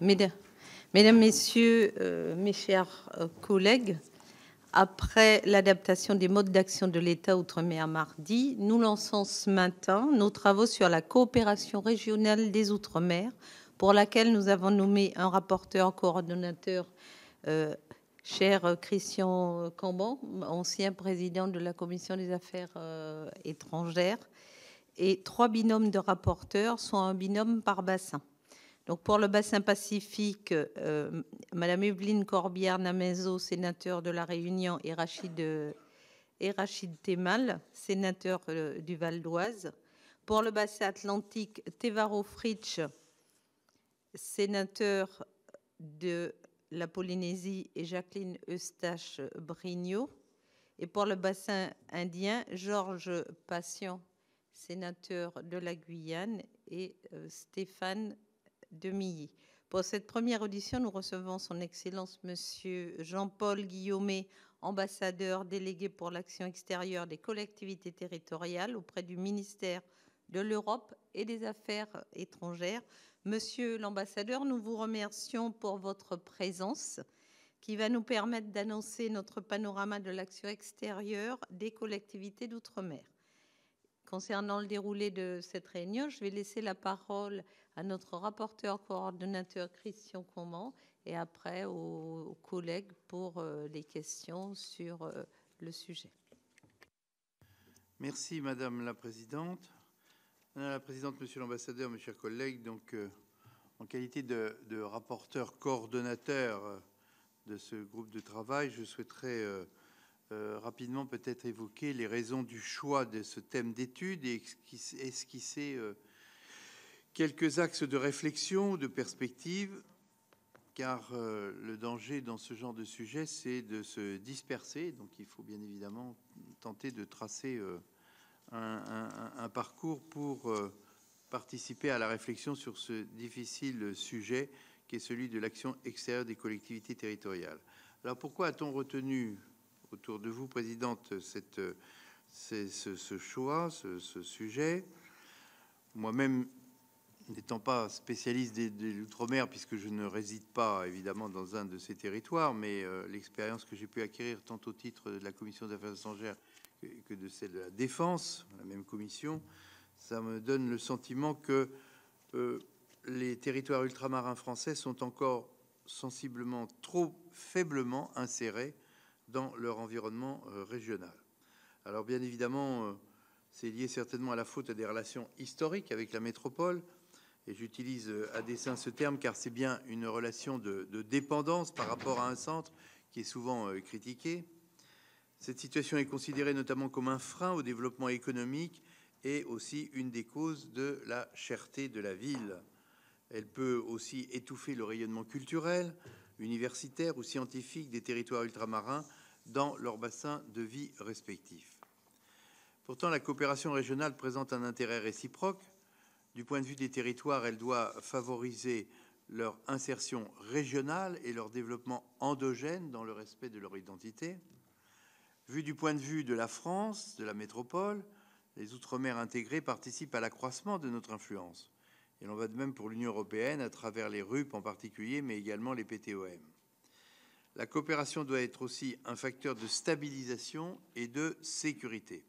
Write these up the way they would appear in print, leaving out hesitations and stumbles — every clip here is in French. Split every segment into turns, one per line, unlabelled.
Mesdames, Messieurs, mes chers collègues, après l'adaptation des modes d'action de l'État outre-mer mardi, nous lançons ce matin nos travaux sur la coopération régionale des outre-mer, pour laquelle nous avons nommé un rapporteur coordonnateur, cher Christian Cambon, ancien président de la Commission des affaires étrangères, et 3 binômes de rapporteurs, soit un binôme par bassin. Donc pour le bassin Pacifique, Madame Evelyne Corbière-Namezo, sénateur de La Réunion, et Rachid Temal, sénateur du Val d'Oise. Pour le bassin Atlantique, Tevaro Fritsch, sénateur de la Polynésie, et Jacqueline Eustache-Brignot. Et pour le bassin indien, Georges Patient, sénateur de la Guyane, et Stéphane Demilly. Pour cette première audition, nous recevons son Excellence Monsieur Jean-Paul Guillaumet, ambassadeur délégué pour l'action extérieure des collectivités territoriales auprès du ministère de l'Europe et des Affaires étrangères. Monsieur l'ambassadeur, nous vous remercions pour votre présence qui va nous permettre d'annoncer notre panorama de l'action extérieure des collectivités d'outre-mer. Concernant le déroulé de cette réunion, je vais laisser la parole à notre rapporteur coordonnateur Christian Cambon et après aux collègues pour les questions sur le sujet.
Merci Madame la Présidente. Madame la Présidente, Monsieur l'ambassadeur, mes chers collègues, donc en qualité de rapporteur coordonnateur de ce groupe de travail, je souhaiterais rapidement peut-être évoquer les raisons du choix de ce thème d'étude et esquisser quelques axes de réflexion, de perspective, car le danger dans ce genre de sujet, c'est de se disperser. Donc il faut bien évidemment tenter de tracer un parcours pour participer à la réflexion sur ce difficile sujet qui est celui de l'action extérieure des collectivités territoriales. Alors pourquoi a-t-on retenu autour de vous, Présidente, ce choix, ce sujet? Moi-même, n'étant pas spécialiste de l'outre-mer, puisque je ne réside pas évidemment dans un de ces territoires, mais l'expérience que j'ai pu acquérir tant au titre de la Commission des affaires étrangères que de celle de la Défense, la même commission, ça me donne le sentiment que les territoires ultramarins français sont encore sensiblement trop faiblement insérés dans leur environnement régional. Alors bien évidemment, c'est lié certainement à la faute à des relations historiques avec la métropole, et j'utilise à dessein ce terme car c'est bien une relation de dépendance par rapport à un centre qui est souvent critiqué. Cette situation est considérée notamment comme un frein au développement économique et aussi une des causes de la cherté de la ville. Elle peut aussi étouffer le rayonnement culturel, universitaire ou scientifique des territoires ultramarins dans leurs bassins de vie respectifs. Pourtant, la coopération régionale présente un intérêt réciproque. Du point de vue des territoires, elle doit favoriser leur insertion régionale et leur développement endogène dans le respect de leur identité. Vu du point de vue de la France, de la métropole, les outre-mer intégrés participent à l'accroissement de notre influence. Et l'on va de même pour l'Union européenne, à travers les RUP en particulier, mais également les PTOM. La coopération doit être aussi un facteur de stabilisation et de sécurité.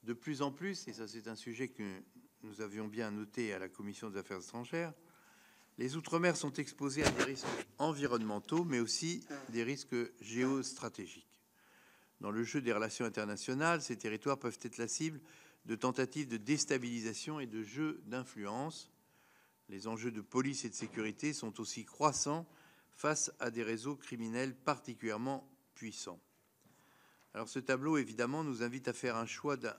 De plus en plus, et ça c'est un sujet que nous avions bien noté à la Commission des affaires étrangères, les outre-mer sont exposés à des risques environnementaux, mais aussi des risques géostratégiques. Dans le jeu des relations internationales, ces territoires peuvent être la cible de tentatives de déstabilisation et de jeux d'influence. Les enjeux de police et de sécurité sont aussi croissants face à des réseaux criminels particulièrement puissants. Alors ce tableau, évidemment, nous invite à faire un certain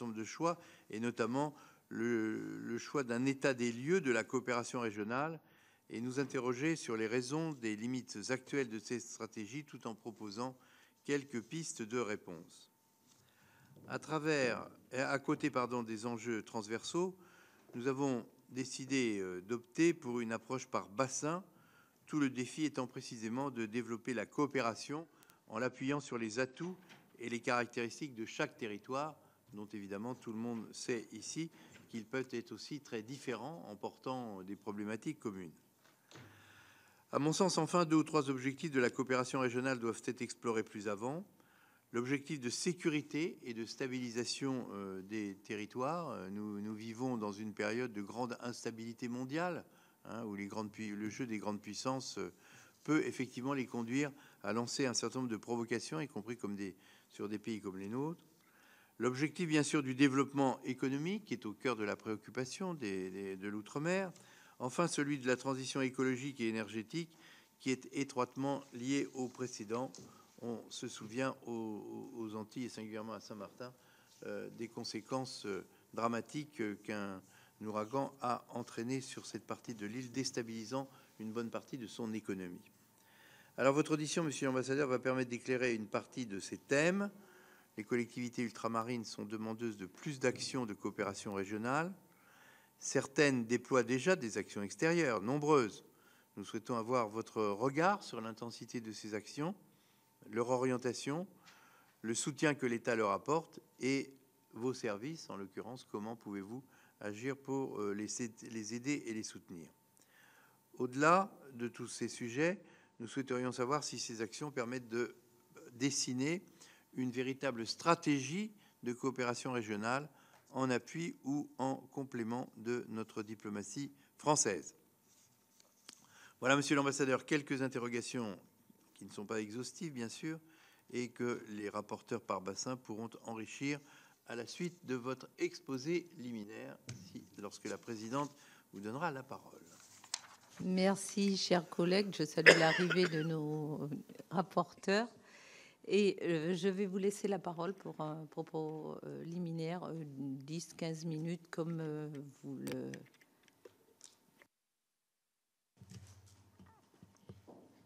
nombre de choix, et notamment le choix d'un état des lieux de la coopération régionale, et nous interroger sur les raisons des limites actuelles de ces stratégies, tout en proposant quelques pistes de réponse. À côté des enjeux transversaux, nous avons décidé d'opter pour une approche par bassin, tout le défi étant précisément de développer la coopération en l'appuyant sur les atouts et les caractéristiques de chaque territoire, dont évidemment tout le monde sait ici qu'il peut être aussi très différent en portant des problématiques communes. À mon sens, enfin, 2 ou 3 objectifs de la coopération régionale doivent être explorés plus avant. L'objectif de sécurité et de stabilisation des territoires. Nous vivons dans une période de grande instabilité mondiale, où le jeu des grandes puissances peut effectivement les conduire à lancer un certain nombre de provocations, y compris sur des pays comme les nôtres. L'objectif, bien sûr, du développement économique, qui est au cœur de la préoccupation de l'outre-mer. Enfin, celui de la transition écologique et énergétique, qui est étroitement lié au précédent. On se souvient aux Antilles, et singulièrement à Saint-Martin, des conséquences dramatiques qu'un ouragan a entraîné sur cette partie de l'île, déstabilisant une bonne partie de son économie. Alors, votre audition, monsieur l'ambassadeur, va permettre d'éclairer une partie de ces thèmes. Les collectivités ultramarines sont demandeuses de plus d'actions de coopération régionale. Certaines déploient déjà des actions extérieures, nombreuses. Nous souhaitons avoir votre regard sur l'intensité de ces actions, leur orientation, le soutien que l'État leur apporte et vos services, en l'occurrence, comment pouvez-vous agir pour les aider et les soutenir. Au-delà de tous ces sujets, nous souhaiterions savoir si ces actions permettent de dessiner une véritable stratégie de coopération régionale en appui ou en complément de notre diplomatie française. Voilà, monsieur l'ambassadeur, quelques interrogations qui ne sont pas exhaustives, bien sûr, et que les rapporteurs par bassin pourront enrichir à la suite de votre exposé liminaire, lorsque la présidente vous donnera la parole.
Merci, chers collègues. Je salue l'arrivée de nos rapporteurs. Et je vais vous laisser la parole pour un propos liminaire, 10-15 minutes, comme vous le...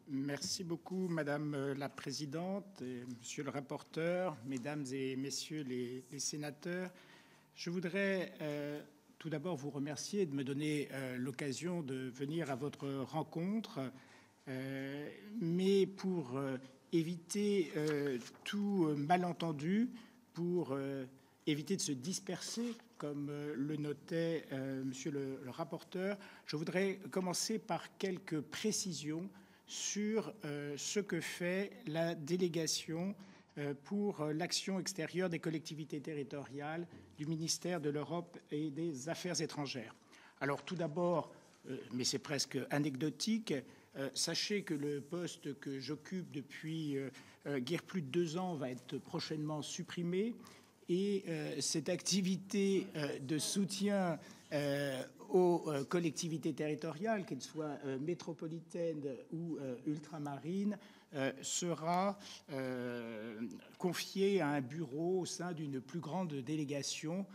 Merci beaucoup, Madame la Présidente, et Monsieur le rapporteur, Mesdames et Messieurs les sénateurs. Je voudrais tout d'abord vous remercier de me donner l'occasion de venir à votre rencontre, mais pour éviter tout malentendu, pour éviter de se disperser, comme le notait monsieur le rapporteur, je voudrais commencer par quelques précisions sur ce que fait la délégation pour l'action extérieure des collectivités territoriales du ministère de l'Europe et des Affaires étrangères. Alors tout d'abord, mais c'est presque anecdotique, sachez que le poste que j'occupe depuis guère plus de 2 ans va être prochainement supprimé et cette activité de soutien aux collectivités territoriales, qu'elles soient métropolitaines ou ultramarines, sera confiée à un bureau au sein d'une plus grande délégation,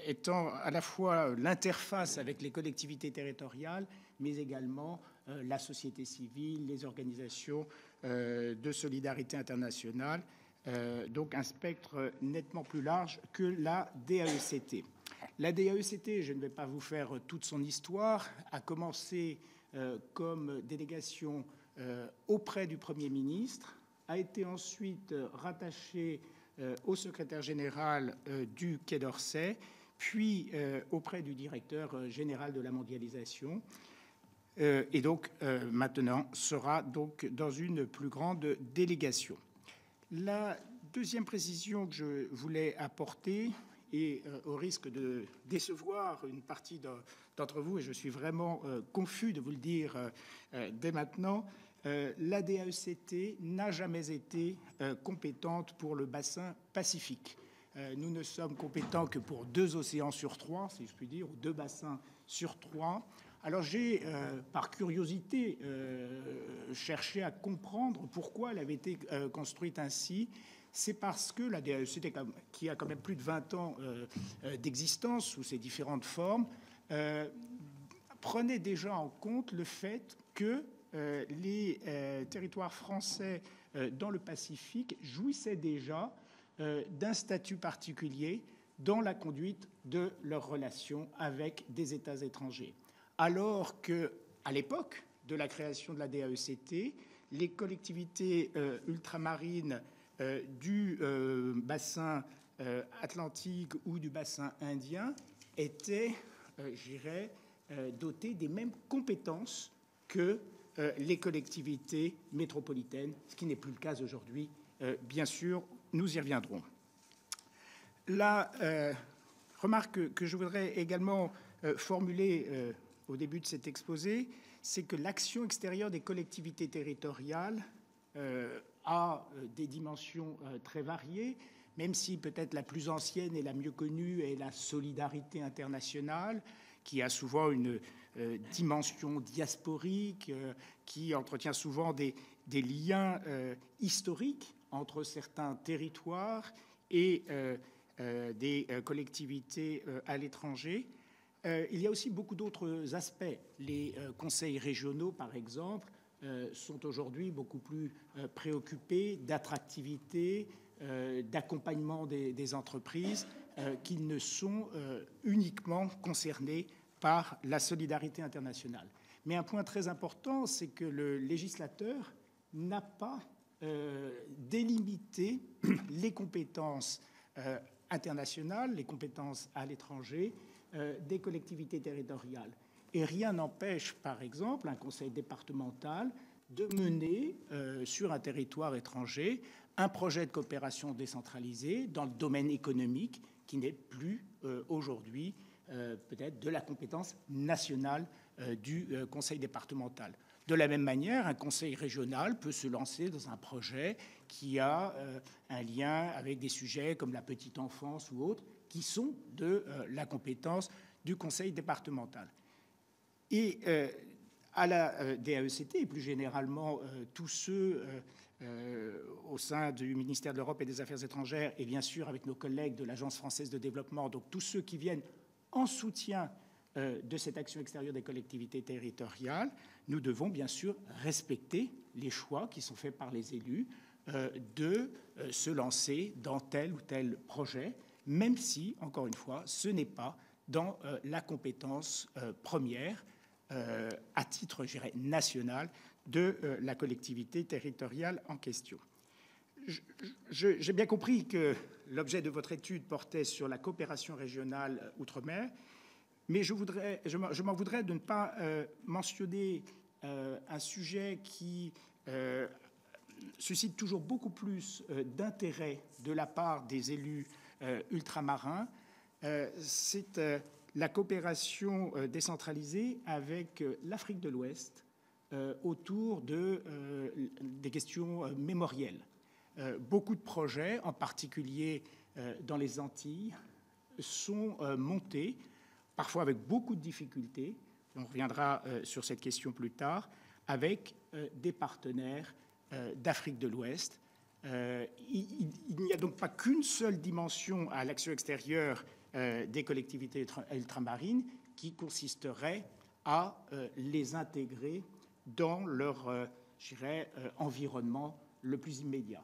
étant à la fois l'interface avec les collectivités territoriales, mais également la société civile, les organisations de solidarité internationale, donc un spectre nettement plus large que la DAECT. La DAECT, je ne vais pas vous faire toute son histoire, a commencé comme délégation auprès du Premier ministre, a été ensuite rattachée au secrétaire général du Quai d'Orsay, puis auprès du directeur général de la mondialisation, et donc maintenant sera donc dans une plus grande délégation. La deuxième précision que je voulais apporter, et au risque de décevoir une partie d'entre vous, et je suis vraiment confus de vous le dire dès maintenant, la DAECT n'a jamais été compétente pour le bassin Pacifique. Nous ne sommes compétents que pour 2 océans sur 3, si je puis dire, ou 2 bassins sur 3. Alors j'ai, par curiosité, cherché à comprendre pourquoi elle avait été construite ainsi. C'est parce que la DAECT, qui a quand même plus de 20 ans d'existence sous ses différentes formes, prenait déjà en compte le fait que les territoires français dans le Pacifique jouissaient déjà d'un statut particulier dans la conduite de leurs relations avec des États étrangers. Alors qu'à l'époque de la création de la DAECT, les collectivités ultramarines du bassin atlantique ou du bassin indien étaient, je dirais, dotés des mêmes compétences que les collectivités métropolitaines, ce qui n'est plus le cas aujourd'hui. Bien sûr, nous y reviendrons. La remarque que je voudrais également formuler au début de cet exposé, c'est que l'action extérieure des collectivités territoriales a des dimensions très variées, même si peut-être la plus ancienne et la mieux connue est la solidarité internationale, qui a souvent une dimension diasporique, qui entretient souvent des liens historiques entre certains territoires et des collectivités à l'étranger. Il y a aussi beaucoup d'autres aspects. Les conseils régionaux, par exemple, sont aujourd'hui beaucoup plus préoccupés d'attractivité, d'accompagnement des entreprises, qui ne sont uniquement concernés par la solidarité internationale. Mais un point très important, c'est que le législateur n'a pas délimité les compétences internationales, les compétences à l'étranger des collectivités territoriales. Et rien n'empêche, par exemple, un conseil départemental de mener sur un territoire étranger un projet de coopération décentralisée dans le domaine économique qui n'est plus aujourd'hui peut-être de la compétence nationale du conseil départemental. De la même manière, un conseil régional peut se lancer dans un projet qui a un lien avec des sujets comme la petite enfance ou autres, qui sont de la compétence du conseil départemental. Et à la DAECT, et plus généralement tous ceux au sein du ministère de l'Europe et des Affaires étrangères, et bien sûr avec nos collègues de l'Agence française de développement, donc tous ceux qui viennent en soutien de cette action extérieure des collectivités territoriales, nous devons bien sûr respecter les choix qui sont faits par les élus de se lancer dans tel ou tel projet, même si, encore une fois, ce n'est pas dans la compétence première, à titre, je dirais, national, de la collectivité territoriale en question. J'ai bien compris que l'objet de votre étude portait sur la coopération régionale outre-mer, mais je m'en voudrais de ne pas mentionner un sujet qui suscite toujours beaucoup plus d'intérêt de la part des élus ultramarins. C'est la coopération décentralisée avec l'Afrique de l'Ouest autour des questions mémorielles. Beaucoup de projets, en particulier dans les Antilles, sont montés, parfois avec beaucoup de difficultés, on reviendra sur cette question plus tard, avec des partenaires d'Afrique de l'Ouest. Il n'y a donc pas qu'une seule dimension à l'action extérieure des collectivités ultramarines qui consisterait à les intégrer dans leur, je dirais, environnement le plus immédiat.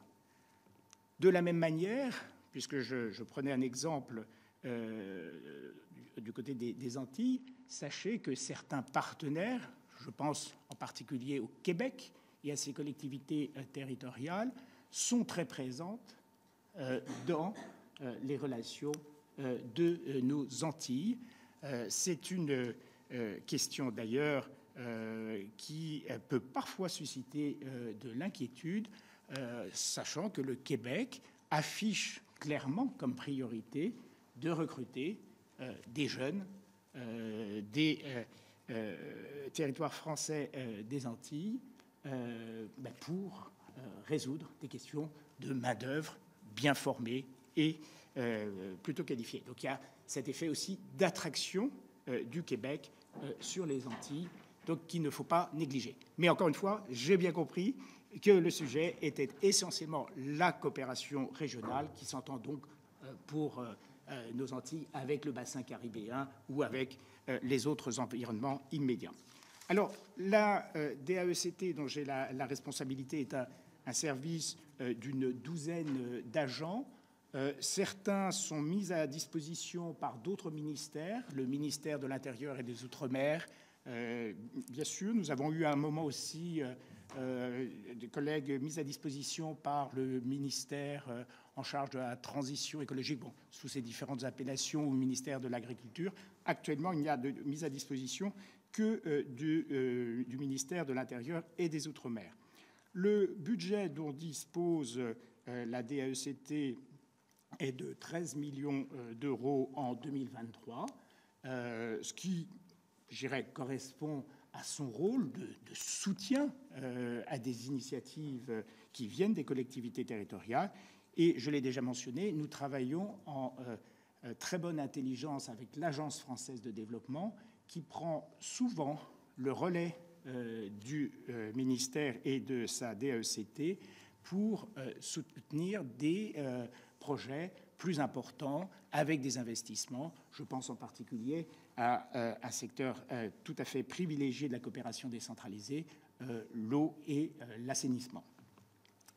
De la même manière, puisque je prenais un exemple du côté des Antilles, sachez que certains partenaires, je pense en particulier au Québec et à ses collectivités territoriales, sont très présentes dans les relations de nos Antilles. C'est une question d'ailleurs qui peut parfois susciter de l'inquiétude, sachant que le Québec affiche clairement comme priorité de recruter des jeunes des territoires français des Antilles pour résoudre des questions de main-d'œuvre bien formée et plutôt qualifiée. Donc il y a cet effet aussi d'attraction du Québec sur les Antilles, donc qu'il ne faut pas négliger. Mais encore une fois, j'ai bien compris que le sujet était essentiellement la coopération régionale, qui s'entend donc pour nos Antilles avec le bassin caribéen ou avec les autres environnements immédiats. Alors, la DAECT, dont j'ai la responsabilité, est un service d'une douzaine d'agents. Certains sont mis à disposition par d'autres ministères, le ministère de l'Intérieur et des Outre-mer. Bien sûr, nous avons eu à un moment aussi des collègues mis à disposition par le ministère en charge de la transition écologique, bon, sous ces différentes appellations, au ministère de l'Agriculture. Actuellement, il n'y a de mise à disposition que du ministère de l'Intérieur et des Outre-mer. Le budget dont dispose la DAECT est de 13 millions d'euros en 2023, ce qui, je dirais, correspond à son rôle de soutien à des initiatives qui viennent des collectivités territoriales. Et je l'ai déjà mentionné, nous travaillons en très bonne intelligence avec l'Agence française de développement, qui prend souvent le relais du ministère et de sa DAECT pour soutenir des projets plus importants avec des investissements. Je pense en particulier à un secteur tout à fait privilégié de la coopération décentralisée, l'eau et l'assainissement.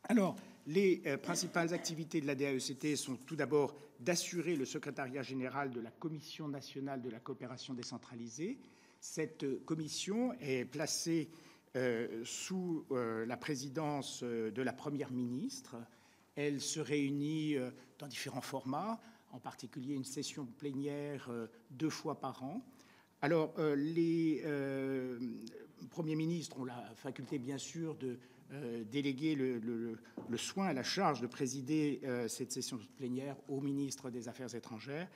Alors, les principales activités de la DAECT sont tout d'abord d'assurer le secrétariat général de la Commission nationale de la coopération décentralisée. Cette commission est placée sous la présidence de la Première ministre. Elle se réunit dans différents formats, en particulier une session plénière 2 fois par an. Alors, les premiers ministres ont la faculté, bien sûr, de déléguer le soin et la charge de présider cette session plénière au ministre des Affaires étrangères.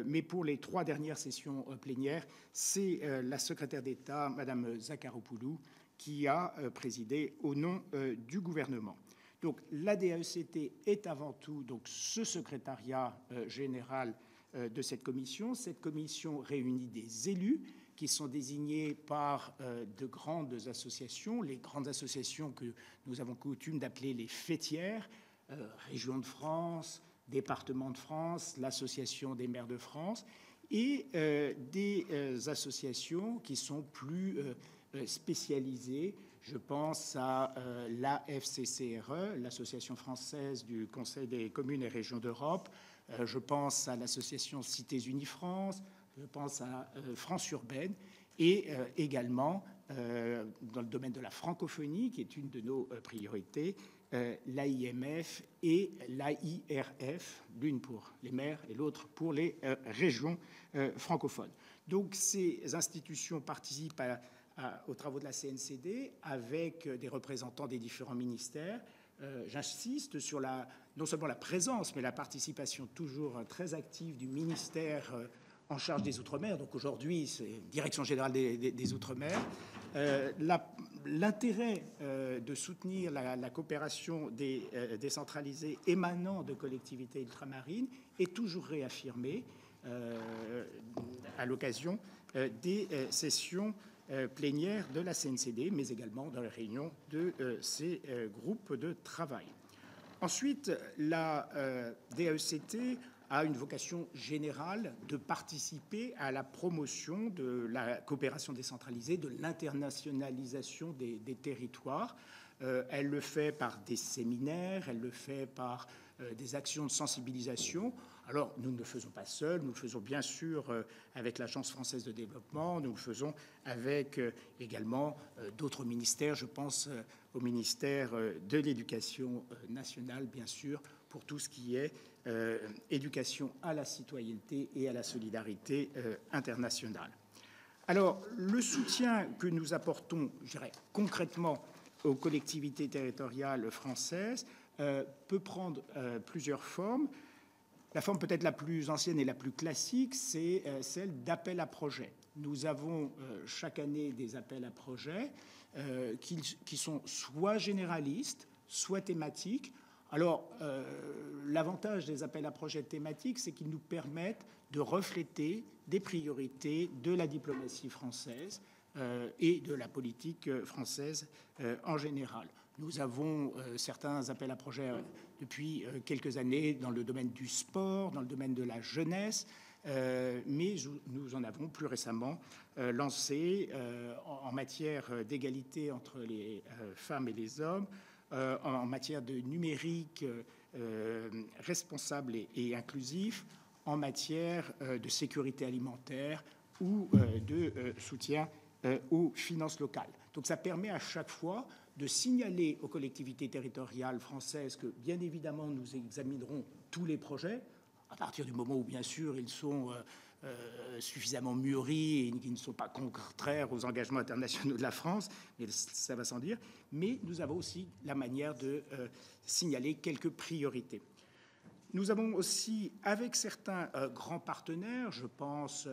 Mais pour les 3 dernières sessions plénières, c'est la secrétaire d'État, Mme Zakharopoulou, qui a présidé au nom du gouvernement. Donc, la DAECT est avant tout donc, ce secrétariat général de cette commission. Cette commission réunit des élus qui sont désignés par de grandes associations, les grandes associations que nous avons coutume d'appeler les fêtières, Région de France, Département de France, l'Association des maires de France, et des associations qui sont plus spécialisées. Je pense à l'AFCCRE, l'Association française du Conseil des communes et régions d'Europe. Je pense à l'association Cités Unies France. Je pense à France Urbaine. Et également, dans le domaine de la francophonie, qui est une de nos priorités, l'AIMF et l'AIRF, l'une pour les maires et l'autre pour les régions francophones. Donc ces institutions participent aux travaux de la CNCD avec des représentants des différents ministères. J'insiste sur non seulement la présence, mais la participation toujours très active du ministère en charge des Outre-mer. Donc aujourd'hui, c'est Direction générale des Outre-mer. L'intérêt de soutenir la coopération décentralisée émanant de collectivités ultramarines est toujours réaffirmé à l'occasion des sessions plénières de la CNCD, mais également dans les réunions de ces groupes de travail. Ensuite, la DAECT a une vocation générale de participer à la promotion de la coopération décentralisée, de l'internationalisation des territoires. Elle le fait par des séminaires, elle le fait par des actions de sensibilisation. Alors, nous ne le faisons pas seuls, nous le faisons bien sûr avec l'Agence française de développement, nous le faisons avec également d'autres ministères. Je pense au ministère de l'Éducation nationale, bien sûr, pour tout ce qui est éducation à la citoyenneté et à la solidarité internationale. Alors, le soutien que nous apportons, je dirais, concrètement aux collectivités territoriales françaises peut prendre plusieurs formes. La forme peut-être la plus ancienne et la plus classique, c'est celle d'appel à projets. Nous avons chaque année des appels à projets qui sont soit généralistes, soit thématiques. Alors, l'avantage des appels à projets thématiques, c'est qu'ils nous permettent de refléter des priorités de la diplomatie française et de la politique française en général. Nous avons certains appels à projets depuis quelques années dans le domaine du sport, dans le domaine de la jeunesse, mais nous en avons plus récemment lancé en matière d'égalité entre les femmes et les hommes, en matière de numérique responsable et inclusif, en matière de sécurité alimentaire ou de soutien aux finances locales. Donc ça permet à chaque fois de signaler aux collectivités territoriales françaises que, bien évidemment, nous examinerons tous les projets, à partir du moment où, bien sûr, ils sont suffisamment mûris et qui ne sont pas contraires aux engagements internationaux de la France, mais ça va sans dire. Mais nous avons aussi la manière de signaler quelques priorités. Nous avons aussi, avec certains grands partenaires, je pense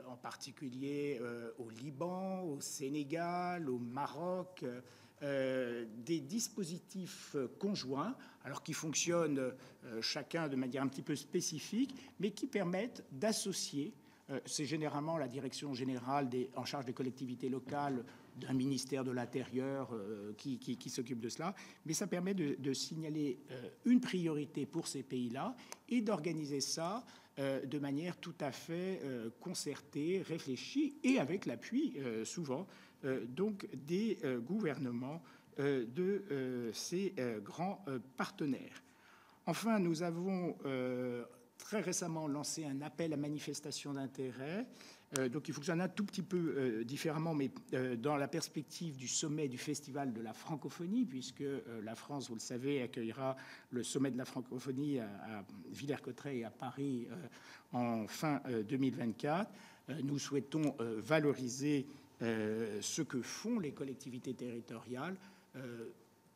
en particulier au Liban, au Sénégal, au Maroc, des dispositifs conjoints, alors qui fonctionnent chacun de manière un petit peu spécifique, mais qui permettent d'associer, c'est généralement la direction générale en charge des collectivités locales d'un ministère de l'Intérieur qui s'occupe de cela, mais ça permet de signaler une priorité pour ces pays-là et d'organiser ça de manière tout à fait concertée, réfléchie et avec l'appui souvent donc des gouvernements de ces grands partenaires. Enfin, nous avons très récemment lancé un appel à manifestation d'intérêt. Donc il fonctionne un tout petit peu différemment, mais dans la perspective du sommet du Festival de la francophonie, puisque la France, vous le savez, accueillera le sommet de la francophonie à Villers-Cotterêts et à Paris en fin 2024. Nous souhaitons valoriser ce que font les collectivités territoriales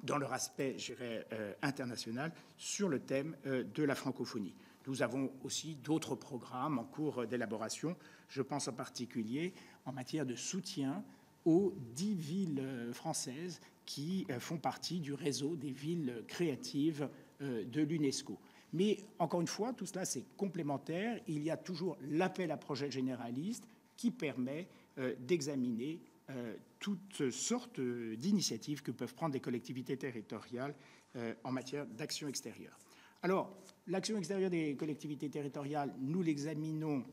dans leur aspect, je dirais, international, sur le thème de la francophonie. Nous avons aussi d'autres programmes en cours d'élaboration. Je pense en particulier en matière de soutien aux 10 villes françaises qui font partie du réseau des villes créatives de l'UNESCO. Mais encore une fois, tout cela, c'est complémentaire. Il y a toujours l'appel à projet généraliste qui permet d'examiner toutes sortes d'initiatives que peuvent prendre les collectivités territoriales en matière d'action extérieure. Alors, l'action extérieure des collectivités territoriales, nous l'examinons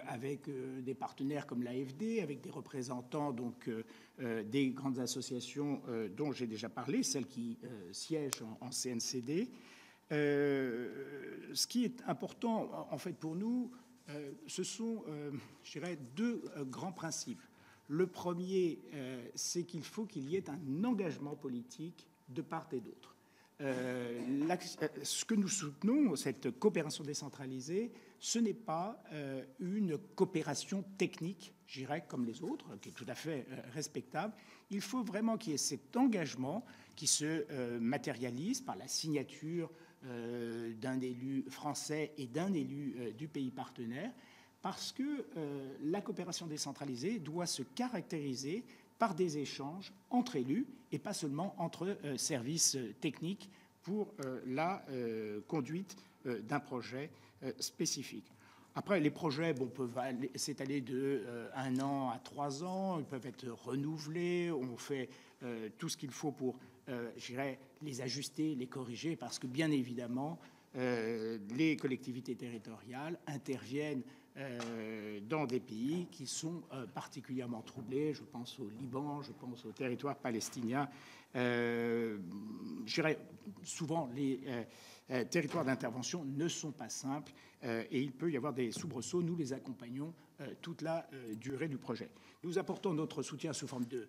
avec des partenaires comme l'AFD, avec des représentants donc, des grandes associations dont j'ai déjà parlé, celles qui siègent en CNCD. Ce qui est important, en fait, pour nous, ce sont, je dirais, deux grands principes. Le premier, c'est qu'il faut qu'il y ait un engagement politique de part et d'autre. Ce que nous soutenons, cette coopération décentralisée, ce n'est pas une coopération technique, je dirais, comme les autres, qui est tout à fait respectable. Il faut vraiment qu'il y ait cet engagement qui se matérialise par la signature d'un élu français et d'un élu du pays partenaire, parce que la coopération décentralisée doit se caractériser par des échanges entre élus et pas seulement entre services techniques pour la conduite d'un projet spécifique. Après, les projets peuvent s'étaler de 1 an à 3 ans, ils peuvent être renouvelés, on fait tout ce qu'il faut pour, je dirais, les ajuster, les corriger, parce que bien évidemment, les collectivités territoriales interviennent dans des pays qui sont particulièrement troublés. Je pense au Liban, je pense au territoire palestinien. Je dirais, souvent, les territoires d'intervention ne sont pas simples et il peut y avoir des soubresauts. Nous les accompagnons toute la durée du projet. Nous apportons notre soutien sous forme de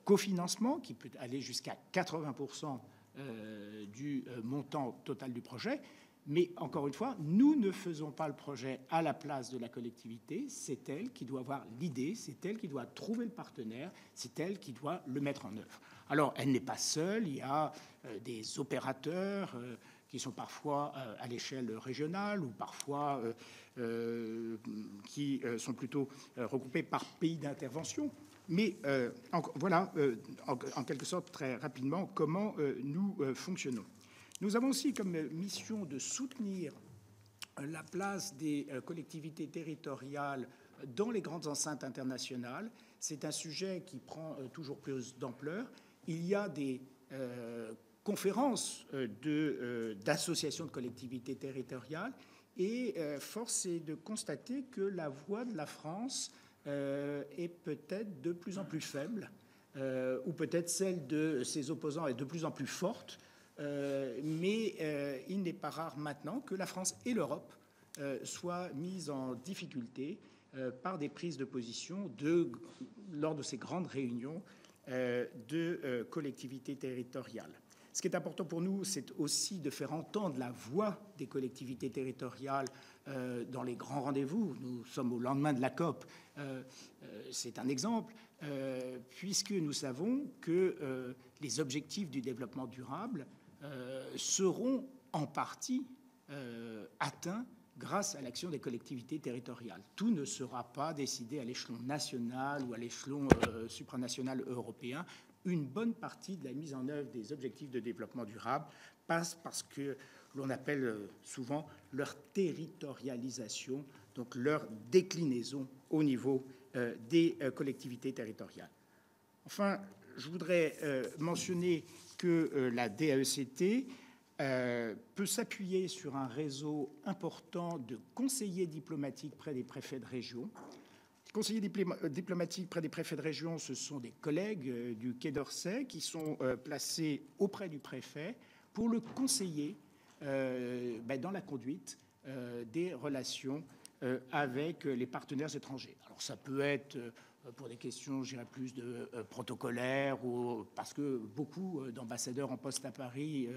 cofinancement qui peut aller jusqu'à 80% du montant total du projet. Mais encore une fois, nous ne faisons pas le projet à la place de la collectivité. C'est elle qui doit avoir l'idée, c'est elle qui doit trouver le partenaire, c'est elle qui doit le mettre en œuvre. Alors, elle n'est pas seule. Il y a des opérateurs qui sont parfois à l'échelle régionale ou parfois qui sont plutôt regroupés par pays d'intervention. Mais voilà, en quelque sorte, très rapidement, comment nous fonctionnons. Nous avons aussi comme mission de soutenir la place des collectivités territoriales dans les grandes enceintes internationales. C'est un sujet qui prend toujours plus d'ampleur. Il y a des conférences d'associations de collectivités territoriales et force est de constater que la voix de la France est peut-être de plus en plus faible, ou peut-être celle de ses opposants est de plus en plus forte. Mais il n'est pas rare maintenant que la France et l'Europe soient mises en difficulté par des prises de position lors de ces grandes réunions de collectivités territoriales. Ce qui est important pour nous, c'est aussi de faire entendre la voix des collectivités territoriales dans les grands rendez-vous. Nous sommes au lendemain de la COP. C'est un exemple, puisque nous savons que les objectifs du développement durable seront en partie atteints grâce à l'action des collectivités territoriales. Tout ne sera pas décidé à l'échelon national ou à l'échelon supranational européen. Une bonne partie de la mise en œuvre des objectifs de développement durable passe par ce que l'on appelle souvent leur territorialisation, donc leur déclinaison au niveau des collectivités territoriales. Enfin, je voudrais mentionner que la DAECT peut s'appuyer sur un réseau important de conseillers diplomatiques près des préfets de région. Les conseillers diplomatiques près des préfets de région, ce sont des collègues du Quai d'Orsay qui sont placés auprès du préfet pour le conseiller dans la conduite des relations avec les partenaires étrangers. Alors ça peut être pour des questions, je dirais, plus de protocolaires, ou parce que beaucoup d'ambassadeurs en poste à Paris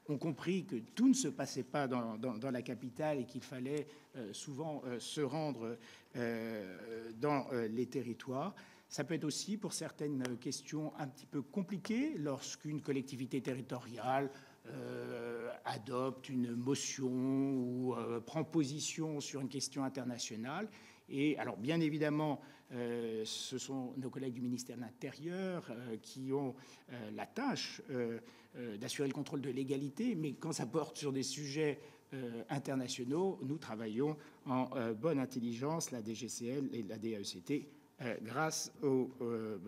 ont compris que tout ne se passait pas dans la capitale et qu'il fallait souvent se rendre dans les territoires. Ça peut être aussi pour certaines questions un petit peu compliquées, lorsqu'une collectivité territoriale adopte une motion ou prend position sur une question internationale. Et alors, bien évidemment, ce sont nos collègues du ministère de l'Intérieur qui ont la tâche d'assurer le contrôle de légalité, mais quand ça porte sur des sujets internationaux, nous travaillons en bonne intelligence, la DGCL et la DAECT, grâce au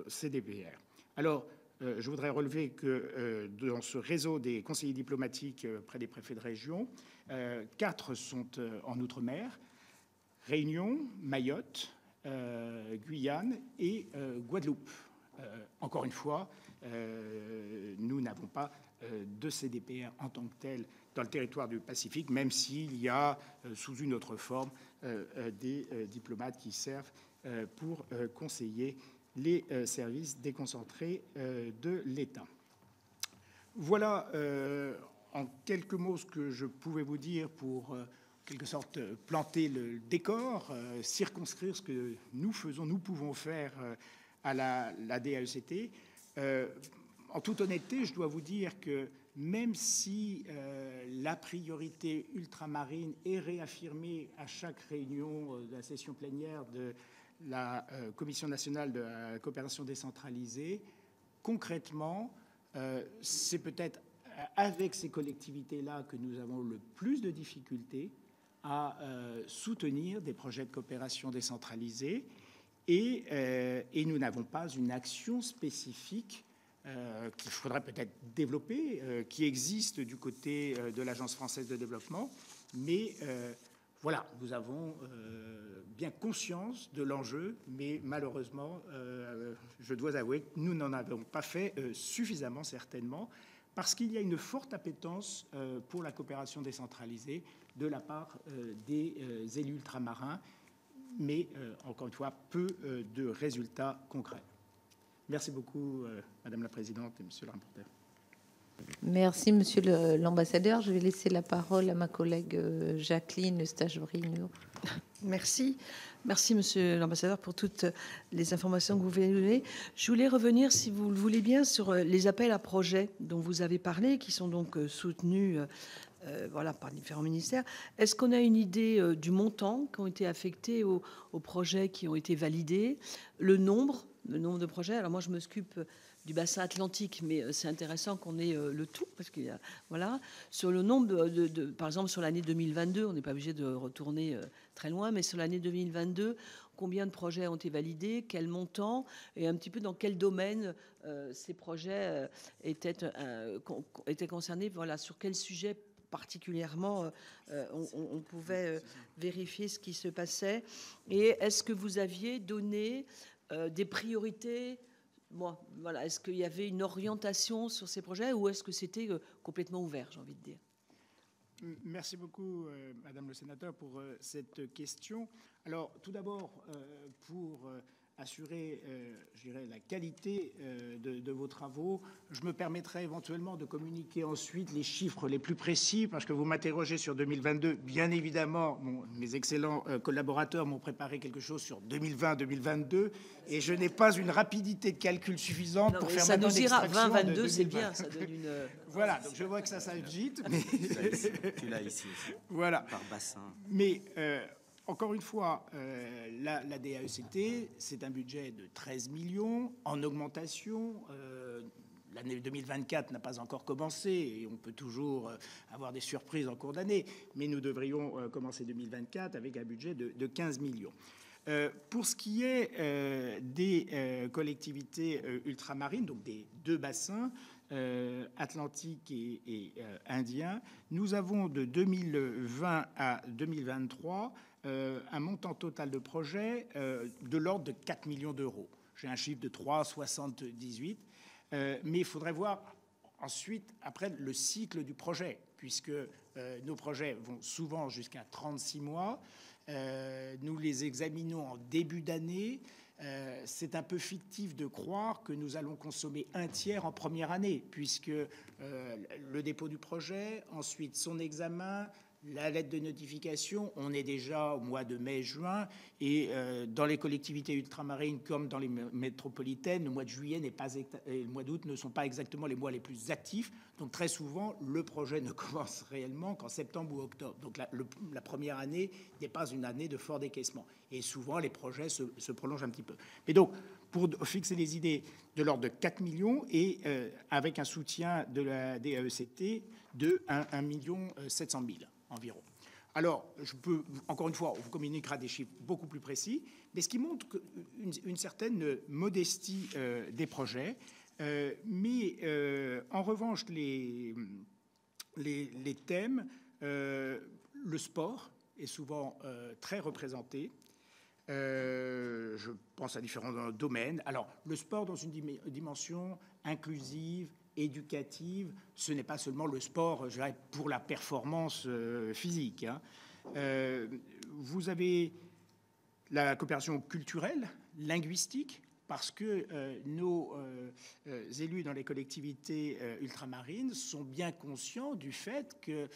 CDPR. Alors, je voudrais relever que dans ce réseau des conseillers diplomatiques près des préfets de région, 4 sont en Outre-mer: Réunion, Mayotte, Guyane et Guadeloupe. Encore une fois, nous n'avons pas de CDPR en tant que tel dans le territoire du Pacifique, même s'il y a, sous une autre forme, des diplomates qui servent pour conseiller les services déconcentrés de l'État. Voilà en quelques mots ce que je pouvais vous dire pour en quelque sorte planter le décor, circonscrire ce que nous faisons, nous pouvons faire à la DAECT. En toute honnêteté, je dois vous dire que même si la priorité ultramarine est réaffirmée à chaque réunion de la session plénière de la Commission nationale de la coopération décentralisée, concrètement, c'est peut-être avec ces collectivités-là que nous avons le plus de difficultés à soutenir des projets de coopération décentralisée et nous n'avons pas une action spécifique qu'il faudrait peut-être développer, qui existe du côté de l'Agence française de développement, mais voilà, nous avons bien conscience de l'enjeu, mais malheureusement, je dois avouer que nous n'en avons pas fait suffisamment, certainement, parce qu'il y a une forte appétence pour la coopération décentralisée de la part des élus ultramarins, mais encore une fois, peu de résultats concrets. Merci beaucoup, Madame la Présidente et Monsieur le rapporteur.
Merci, Monsieur l'ambassadeur. Je vais laisser la parole à ma collègue Jacqueline Eustache-Brinio.
Merci. Merci, Monsieur l'ambassadeur, pour toutes les informations que vous venez de donner. Je voulais revenir, si vous le voulez bien, sur les appels à projets dont vous avez parlé, qui sont donc soutenus voilà, par différents ministères. Est-ce qu'on a une idée du montant qui ont été affectés aux projets qui ont été validés, le nombre de projets? Alors moi, je m'occupe du bassin atlantique, mais c'est intéressant qu'on ait le tout, parce qu'il y a, voilà, sur le nombre par exemple, sur l'année 2022, on n'est pas obligé de retourner très loin, mais sur l'année 2022, combien de projets ont été validés, quel montant, et un petit peu dans quel domaine ces projets étaient concernés, voilà, sur quel sujet particulièrement on pouvait vérifier ce qui se passait. Et est-ce que vous aviez donné des priorités? Bon, voilà, est-ce qu'il y avait une orientation sur ces projets ou est-ce que c'était complètement ouvert, j'ai envie de dire?
Merci beaucoup, Madame le sénateur, pour cette question. Alors, tout d'abord, pour assurer, je dirais, la qualité de vos travaux, je me permettrai éventuellement de communiquer ensuite les chiffres les plus précis, parce que vous m'interrogez sur 2022. Bien évidemment, mes excellents collaborateurs m'ont préparé quelque chose sur 2020-2022, et je n'ai pas une rapidité de calcul suffisante pour faire maintenant l'extraction de
2022, c'est bien, ça donne une...
Voilà, donc je vois que ça vite. Mais...
Tu l'as ici aussi,
voilà.
par bassin.
Mais... encore une fois, la DAECT, c'est un budget de 13 millions en augmentation. L'année 2024 n'a pas encore commencé et on peut toujours avoir des surprises en cours d'année, mais nous devrions commencer 2024 avec un budget de 15 millions. Pour ce qui est des collectivités ultramarines, donc des deux bassins, Atlantique et Indien, nous avons de 2020 à 2023 un montant total de projet de l'ordre de 4 millions d'euros. J'ai un chiffre de 3,78, mais il faudrait voir ensuite, après, le cycle du projet, puisque nos projets vont souvent jusqu'à 36 mois. Nous les examinons en début d'année. C'est un peu fictif de croire que nous allons consommer un tiers en première année, puisque le dépôt du projet, ensuite son examen, la lettre de notification, on est déjà au mois de mai-juin, et dans les collectivités ultramarines comme dans les métropolitaines, le mois de juillet et le mois d'août ne sont pas exactement les mois les plus actifs. Donc très souvent, le projet ne commence réellement qu'en septembre ou octobre. Donc la première année n'est pas une année de fort décaissement. Et souvent, les projets se prolongent un petit peu. Mais donc, pour fixer les idées, de l'ordre de 4 millions et avec un soutien de la DAECT de 1 700 000 environ. Alors, je peux, encore une fois, on vous communiquera des chiffres beaucoup plus précis, mais ce qui montre une certaine modestie des projets. Mais en revanche, les thèmes, le sport est souvent très représenté. Je pense à différents domaines. Alors, le sport dans une dimension inclusive, éducative, ce n'est pas seulement le sport, je dirais, pour la performance physique. Hein. Vous avez la coopération culturelle, linguistique, parce que nos élus dans les collectivités ultramarines sont bien conscients du fait que,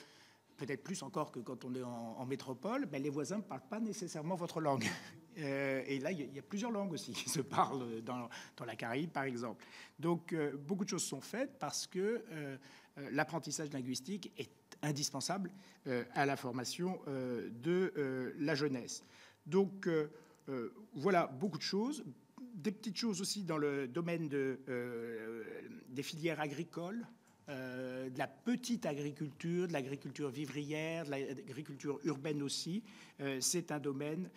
peut-être plus encore que quand on est en métropole, ben les voisins ne parlent pas nécessairement votre langue. Et là, il y a plusieurs langues aussi qui se parlent dans la Caraïbe, par exemple. Donc, beaucoup de choses sont faites parce que l'apprentissage linguistique est indispensable à la formation de la jeunesse. Donc, voilà beaucoup de choses. Des petites choses aussi dans le domaine des filières agricoles, de la petite agriculture, de l'agriculture vivrière, de l'agriculture urbaine aussi. C'est un domaine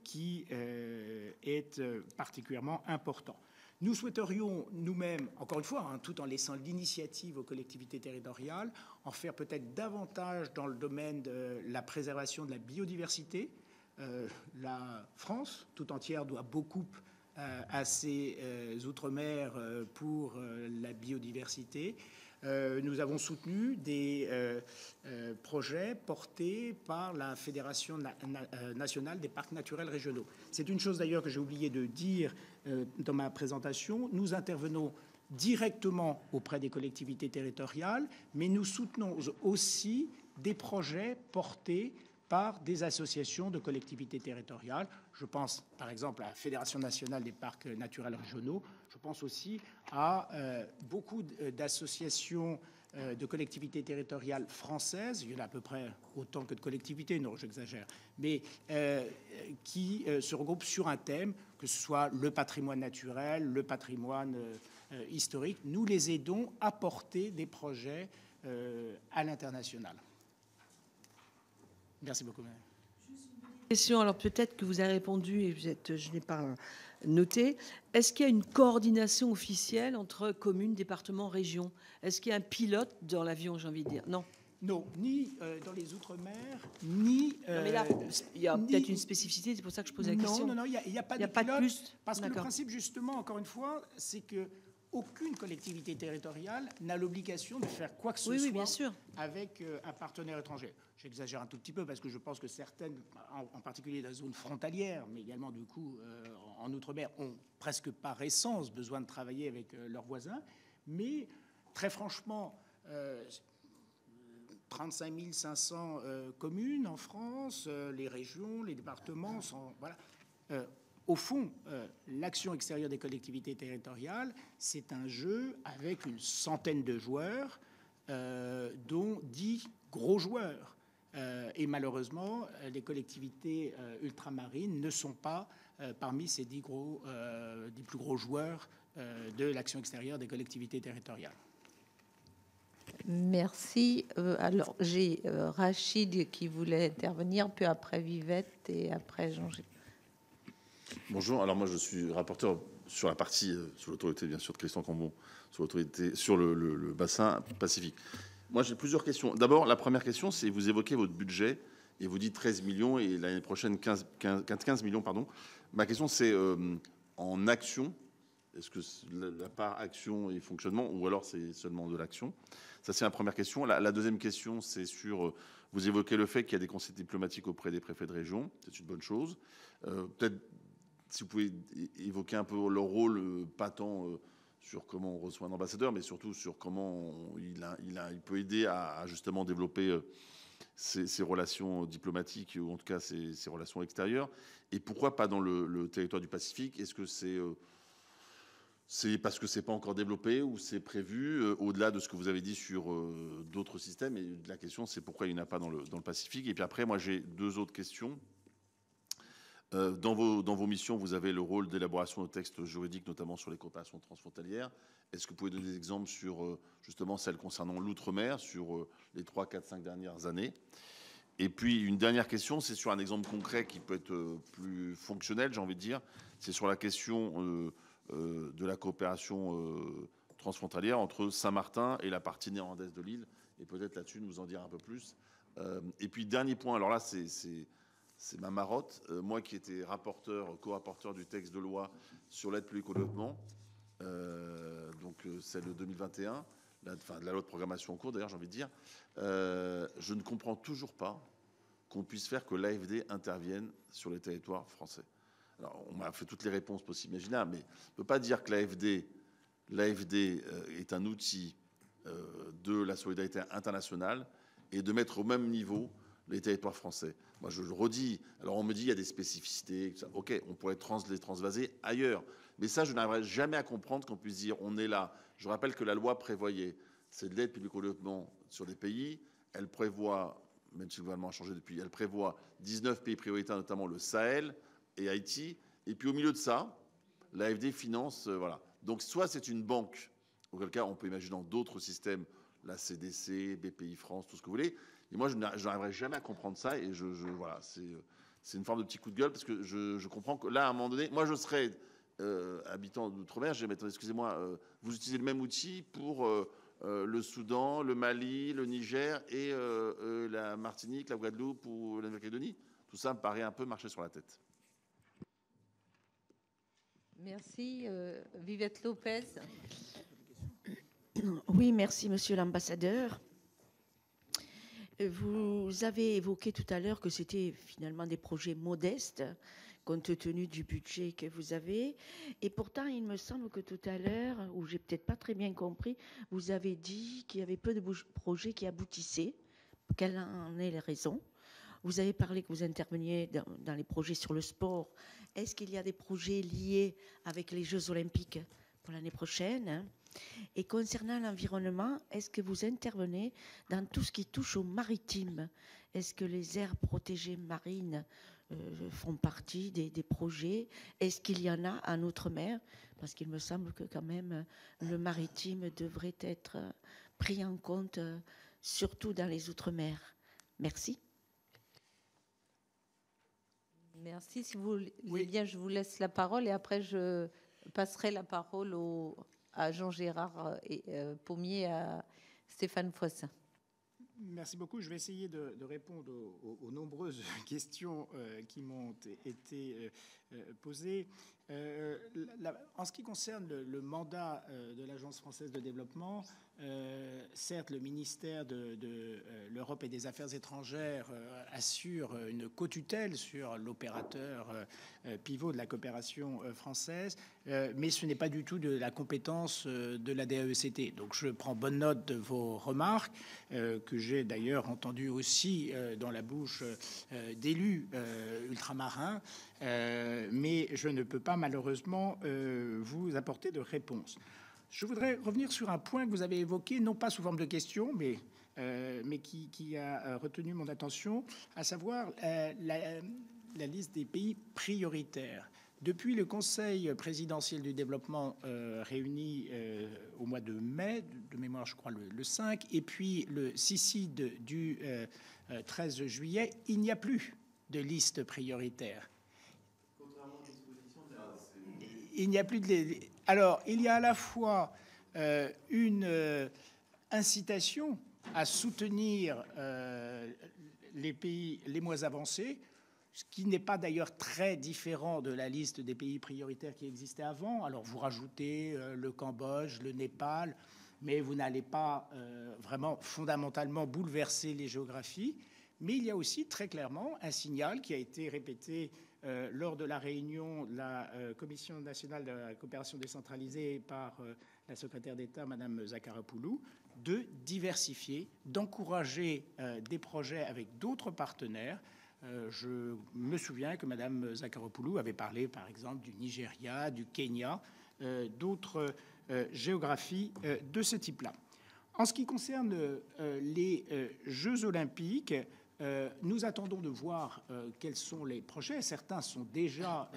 qui est particulièrement important. Nous souhaiterions nous-mêmes, encore une fois, hein, tout en laissant l'initiative aux collectivités territoriales, en faire peut-être davantage dans le domaine de la préservation de la biodiversité. La France tout entière doit beaucoup à ses outre-mer pour la biodiversité. Nous avons soutenu des projets portés par la Fédération nationale des parcs naturels régionaux. C'est une chose d'ailleurs que j'ai oublié de dire dans ma présentation. Nous intervenons directement auprès des collectivités territoriales, mais nous soutenons aussi des projets portés par des associations de collectivités territoriales. Je pense par exemple à la Fédération nationale des parcs naturels régionaux. Je pense aussi à beaucoup d'associations de collectivités territoriales françaises. Il y en a à peu près autant que de collectivités, non, j'exagère, mais qui se regroupent sur un thème, que ce soit le patrimoine naturel, le patrimoine historique. Nous les aidons à porter des projets à l'international. Merci beaucoup, madame.
Question, alors peut-être que vous avez répondu et je n'ai pas noté. Est-ce qu'il y a une coordination officielle entre communes, départements, régions? Est-ce qu'il y a un pilote dans l'avion, j'ai envie de dire? Non.
Non, ni dans les Outre-mer, ni...
non, mais là, il y a peut-être une spécificité, c'est pour ça que je pose la question.
Non, il n'y a pas de pilote, parce que le principe, justement, encore une fois, c'est que aucune collectivité territoriale n'a l'obligation de faire quoi que ce
Oui,
soit
bien sûr.
avec un partenaire étranger. J'exagère un tout petit peu parce que je pense que certaines, en particulier dans la zone frontalière, mais également du coup en Outre-mer, ont presque par essence besoin de travailler avec leurs voisins. Mais très franchement, 35 500 communes en France, les régions, les départements sont... Voilà. Au fond, l'action extérieure des collectivités territoriales, c'est un jeu avec une centaine de joueurs, dont 10 gros joueurs. Et malheureusement, les collectivités ultramarines ne sont pas parmi ces 10 plus gros joueurs de l'action extérieure des collectivités territoriales.
Merci. Alors, j'ai Rachid qui voulait intervenir, puis après Vivette et après Jean-Gilles.
Bonjour, alors moi je suis rapporteur sur la partie, sous l'autorité bien sûr de Christian Cambon, sur le bassin Pacifique. Moi j'ai plusieurs questions. D'abord, la première question, c'est vous évoquez votre budget et vous dites 13 millions et l'année prochaine 15 millions, pardon. Ma question c'est en action, est-ce que la part action et fonctionnement ou alors c'est seulement de l'action? Ça c'est la première question. La deuxième question, c'est sur, vous évoquez le fait qu'il y a des conseils diplomatiques auprès des préfets de région, c'est une bonne chose. Peut-être si vous pouvez évoquer un peu leur rôle, pas tant sur comment on reçoit un ambassadeur, mais surtout sur comment il peut aider à justement développer ces relations diplomatiques, ou en tout cas ces relations extérieures. Et pourquoi pas dans le territoire du Pacifique? Est-ce que c'est parce que c'est pas encore développé ou c'est prévu au-delà de ce que vous avez dit sur d'autres systèmes? Et la question, c'est pourquoi il n'y en a pas dans le Pacifique. Et puis après, moi, j'ai deux autres questions. Dans vos missions, vous avez le rôle d'élaboration de textes juridiques, notamment sur les coopérations transfrontalières. Est-ce que vous pouvez donner des exemples sur justement celles concernant l'outre-mer sur les 3, 4, 5 dernières années? Et puis une dernière question, c'est sur un exemple concret qui peut être plus fonctionnel, j'ai envie de dire. C'est sur la question de la coopération transfrontalière entre Saint-Martin et la partie néerlandaise de l'île. Et peut-être là-dessus, nous en dire un peu plus. Et puis dernier point, alors là, c'est ma marotte. Moi qui étais co-rapporteur du texte de loi sur l'aide publique au développement, donc celle de 2021, de la loi de programmation en cours d'ailleurs, j'ai envie de dire, je ne comprends toujours pas qu'on puisse faire que l'AFD intervienne sur les territoires français. Alors on m'a fait toutes les réponses possibles imaginables, mais on ne peut pas dire que l'AFD est un outil de la solidarité internationale et de mettre au même niveau les territoires français. Moi, je le redis. Alors, on me dit il y a des spécificités. OK, on pourrait les transvaser ailleurs. Mais ça, je n'arriverai jamais à comprendre qu'on puisse dire on est là. Je rappelle que la loi prévoyait, c'est de l'aide publique au développement sur des pays. Elle prévoit, même si le gouvernement a changé depuis, elle prévoit 19 pays prioritaires, notamment le Sahel et Haïti. Et puis, au milieu de ça, l'AFD finance, voilà. Donc, soit c'est une banque, auquel cas, on peut imaginer dans d'autres systèmes, la CDC, BPI France, tout ce que vous voulez. Et moi, je n'arriverai jamais à comprendre ça. Et voilà, c'est une forme de petit coup de gueule parce que je comprends que là, à un moment donné, moi, je serais habitant d'outre-mer. Je vais mettre, excusez-moi, vous utilisez le même outil pour le Soudan, le Mali, le Niger et la Martinique, la Guadeloupe ou la Nouvelle-Calédonie. Tout ça me paraît un peu marcher sur la tête.
Merci. Vivette Lopez.
Oui, merci, monsieur l'ambassadeur. Vous avez évoqué tout à l'heure que c'était finalement des projets modestes, compte tenu du budget que vous avez. Et pourtant, il me semble que tout à l'heure, ou j'ai peut-être pas très bien compris, vous avez dit qu'il y avait peu de projets qui aboutissaient. Quelles en est les raisons? Vous avez parlé que vous interveniez dans les projets sur le sport. Est-ce qu'il y a des projets liés avec les Jeux Olympiques pour l'année prochaine? Et concernant l'environnement, est-ce que vous intervenez dans tout ce qui touche au maritime? Est-ce que les aires protégées marines font partie des projets? Est-ce qu'il y en a en Outre-mer? Parce qu'il me semble que quand même le maritime devrait être pris en compte, surtout dans les Outre-mer. Merci.
Merci. Si vous voulez bien, je vous laisse la parole et après je passerai la parole à Jean-Gérard Pommier, à Stéphane Foissin.
Merci beaucoup. Je vais essayer de répondre aux nombreuses questions qui m'ont été posées. En ce qui concerne le mandat de l'Agence française de développement, certes, le ministère de l'Europe et des Affaires étrangères assure une co-tutelle sur l'opérateur pivot de la coopération française, mais ce n'est pas du tout de la compétence de la DAECT. Donc je prends bonne note de vos remarques, que j'ai d'ailleurs entendues aussi dans la bouche d'élus ultramarins, mais je ne peux pas malheureusement vous apporter de réponse. Je voudrais revenir sur un point que vous avez évoqué, non pas sous forme de question, mais qui a retenu mon attention, à savoir la liste des pays prioritaires. Depuis le Conseil présidentiel du développement réuni au mois de mai, de mémoire je crois le 5, et puis le CICID du 13 juillet, il n'y a plus de liste prioritaire. Il n'y a plus de... Alors, il y a à la fois une incitation à soutenir les pays les moins avancés, ce qui n'est pas d'ailleurs très différent de la liste des pays prioritaires qui existait avant. Alors, vous rajoutez le Cambodge, le Népal, mais vous n'allez pas vraiment fondamentalement bouleverser les géographies. Mais il y a aussi très clairement un signal qui a été répété lors de la réunion de la Commission nationale de la coopération décentralisée par la secrétaire d'État, Mme Zacharopoulou, de diversifier, d'encourager des projets avec d'autres partenaires. Je me souviens que Mme Zacharopoulou avait parlé, par exemple, du Nigeria, du Kenya, d'autres géographies de ce type-là. En ce qui concerne les Jeux olympiques, nous attendons de voir quels sont les projets. Certains sont déjà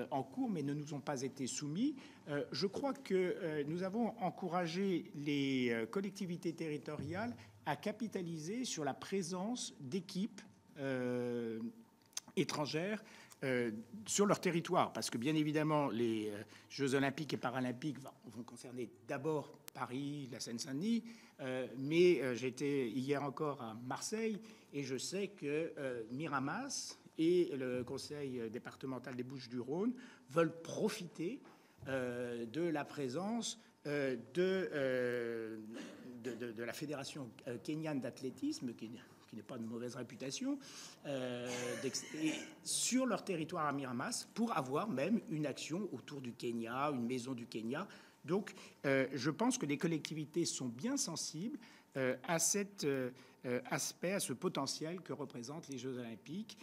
en cours, mais ne nous ont pas été soumis. Je crois que nous avons encouragé les collectivités territoriales à capitaliser sur la présence d'équipes étrangères sur leur territoire, parce que bien évidemment les Jeux olympiques et paralympiques vont concerner d'abord Paris, la Seine-Saint-Denis, mais j'étais hier encore à Marseille et je sais que Miramas et le conseil départemental des Bouches-du-Rhône veulent profiter de la présence de la fédération kenyane d'athlétisme, qui n'est pas de mauvaise réputation, sur leur territoire à Miramas, pour avoir même une action autour du Kenya, une maison du Kenya. Donc, je pense que les collectivités sont bien sensibles à cet aspect, à ce potentiel que représentent les Jeux olympiques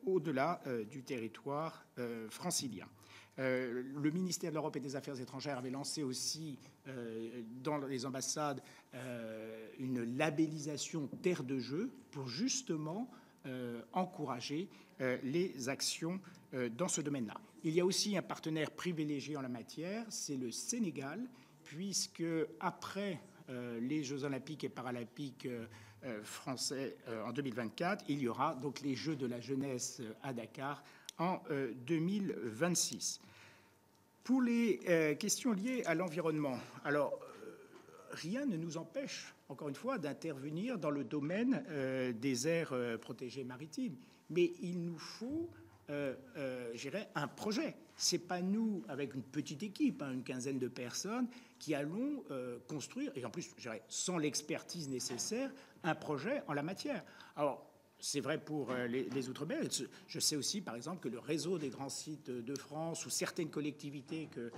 au-delà du territoire francilien. Le ministère de l'Europe et des Affaires étrangères avait lancé aussi dans les ambassades une labellisation terre de jeu pour justement encourager les actions dans ce domaine-là. Il y a aussi un partenaire privilégié en la matière, c'est le Sénégal, puisque après les Jeux olympiques et paralympiques français en 2024, il y aura donc les Jeux de la jeunesse à Dakar en 2026. Pour les questions liées à l'environnement, alors rien ne nous empêche, encore une fois, d'intervenir dans le domaine des aires protégées maritimes, mais il nous faut un projet. C'est pas nous, avec une petite équipe, une quinzaine de personnes, qui allons construire, et en plus, sans l'expertise nécessaire, un projet en la matière. Alors, c'est vrai pour les Outre-mer. Je sais aussi, par exemple, que le réseau des grands sites de France ou certaines collectivités que